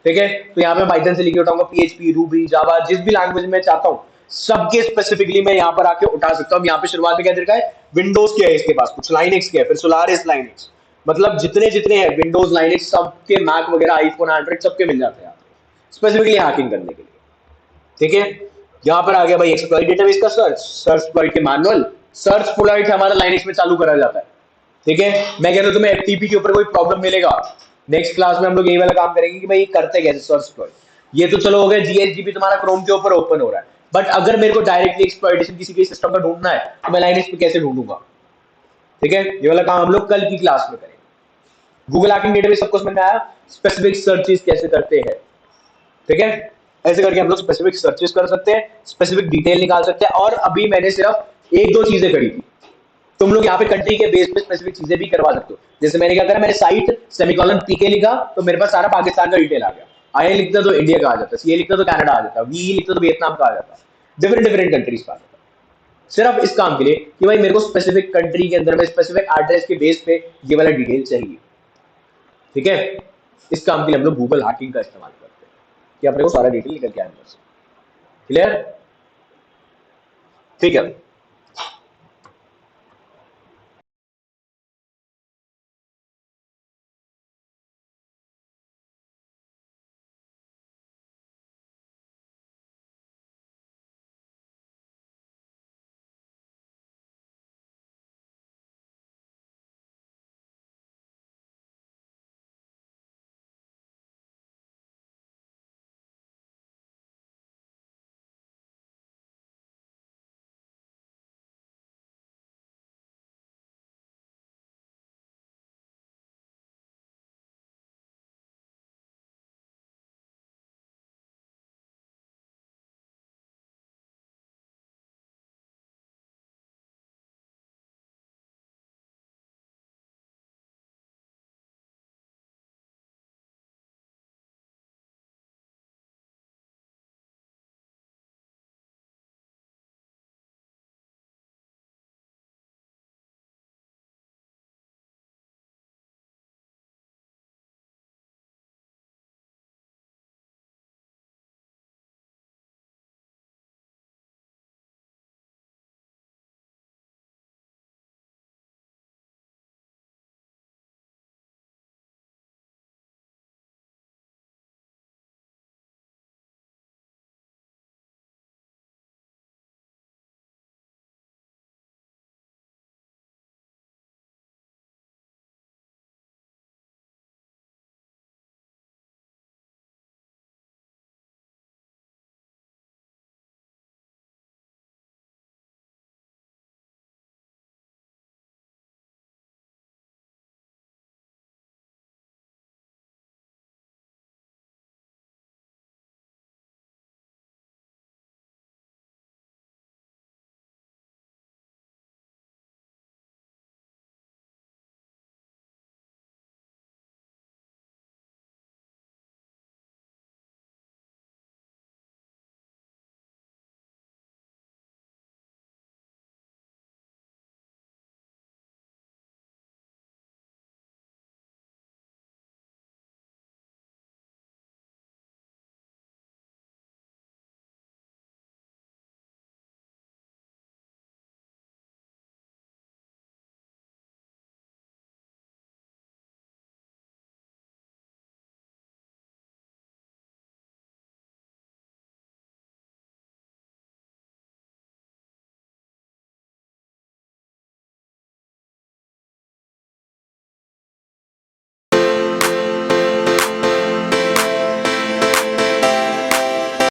ठीक है, तो यहाँ पे पाइथन से लिखे उठाऊंगा, PHP, रूबी, जावा, जिस भी लैंग्वेज में चाहता हूँ सबके स्पेसिफिकली मैं यहाँ पर आके उठा सकता हूँ। यहाँ पे शुरुआत में क्या देखा है, विंडोज के है, इसके पास कुछ लाइनक्स के है, फिर सोलारिस लाइनक्स, मतलब जितने हैं विंडोज लाइनक्स सबके, मैक वगैरह, आईफोन, एंड्रॉइड सबके मिल जाते हैं स्पेसिफिकली हैकिंग करने के लिए। ठीक है, यहाँ पर आ गया भाई एक्सप्लॉइट डेटाबेस का सर्च एक्सप्लॉइट के मैनुअल। सर्च एक्सप्लॉइट हमारा लाइनक्स में चालू करा जाता है। ठीक है, मैं कहता हूँ तुम्हें FTP के ऊपर कोई प्रॉब्लम मिलेगा, नेक्स्ट क्लास में हम लोग यही वाला काम करेंगे कि भाई करते कैसे सर्च एक्सप्लॉइट। ये तो चलो हो गया, GHGP तुम्हारा क्रोम के ऊपर ओपन हो रहा है, बट अगर मेरे को डायरेक्टली एक्सप्लॉइटेशन किसी के सिस्टम का ढूंढना है तो मैं लाइनक्स पे कैसे ढूंढूंगा? ठीक है, ये वाला काम हम लोग कल की क्लास में करेंगे। गूगल हैकिंग डेटाबेस सबको समझ में आया? स्पेसिफिक सर्चेस कैसे करते हैं। ठीक है, ऐसे करके हम लोग स्पेसिफिक सर्चेस कर सकते हैं, स्पेसिफिक डिटेल निकाल सकते हैं। और अभी मैंने सिर्फ एक दो चीजें करी थी, तुम लोग यहाँ पे कंट्री के बेस पे स्पेसिफिक चीजें भी करवा सकते हो। जैसे मैंने क्या करा, मैंने साइट सेमीकोलन PK लिखा तो मेरे पास सारा पाकिस्तान का डिटेल आ गया, IN लिखता तो इंडिया का आ जाता, CA लिखता तो कनाडा आ जाता, VE लिखता तो वियतनाम का आ जाता, डिफरेंट कंट्रीज का आ जाता। सिर्फ इस काम के लिए कि भाई मेरे को स्पेसिफिक कंट्री के अंदर में स्पेसिफिक एड्रेस के बेस पे ये वाला डिटेल चाहिए। ठीक है, इस काम के लिए हम लोग गूगल हैकिंग का इस्तेमाल करते हैं कि अपने को सारा डिटेल निकल के आए। क्लियर? ठीक है।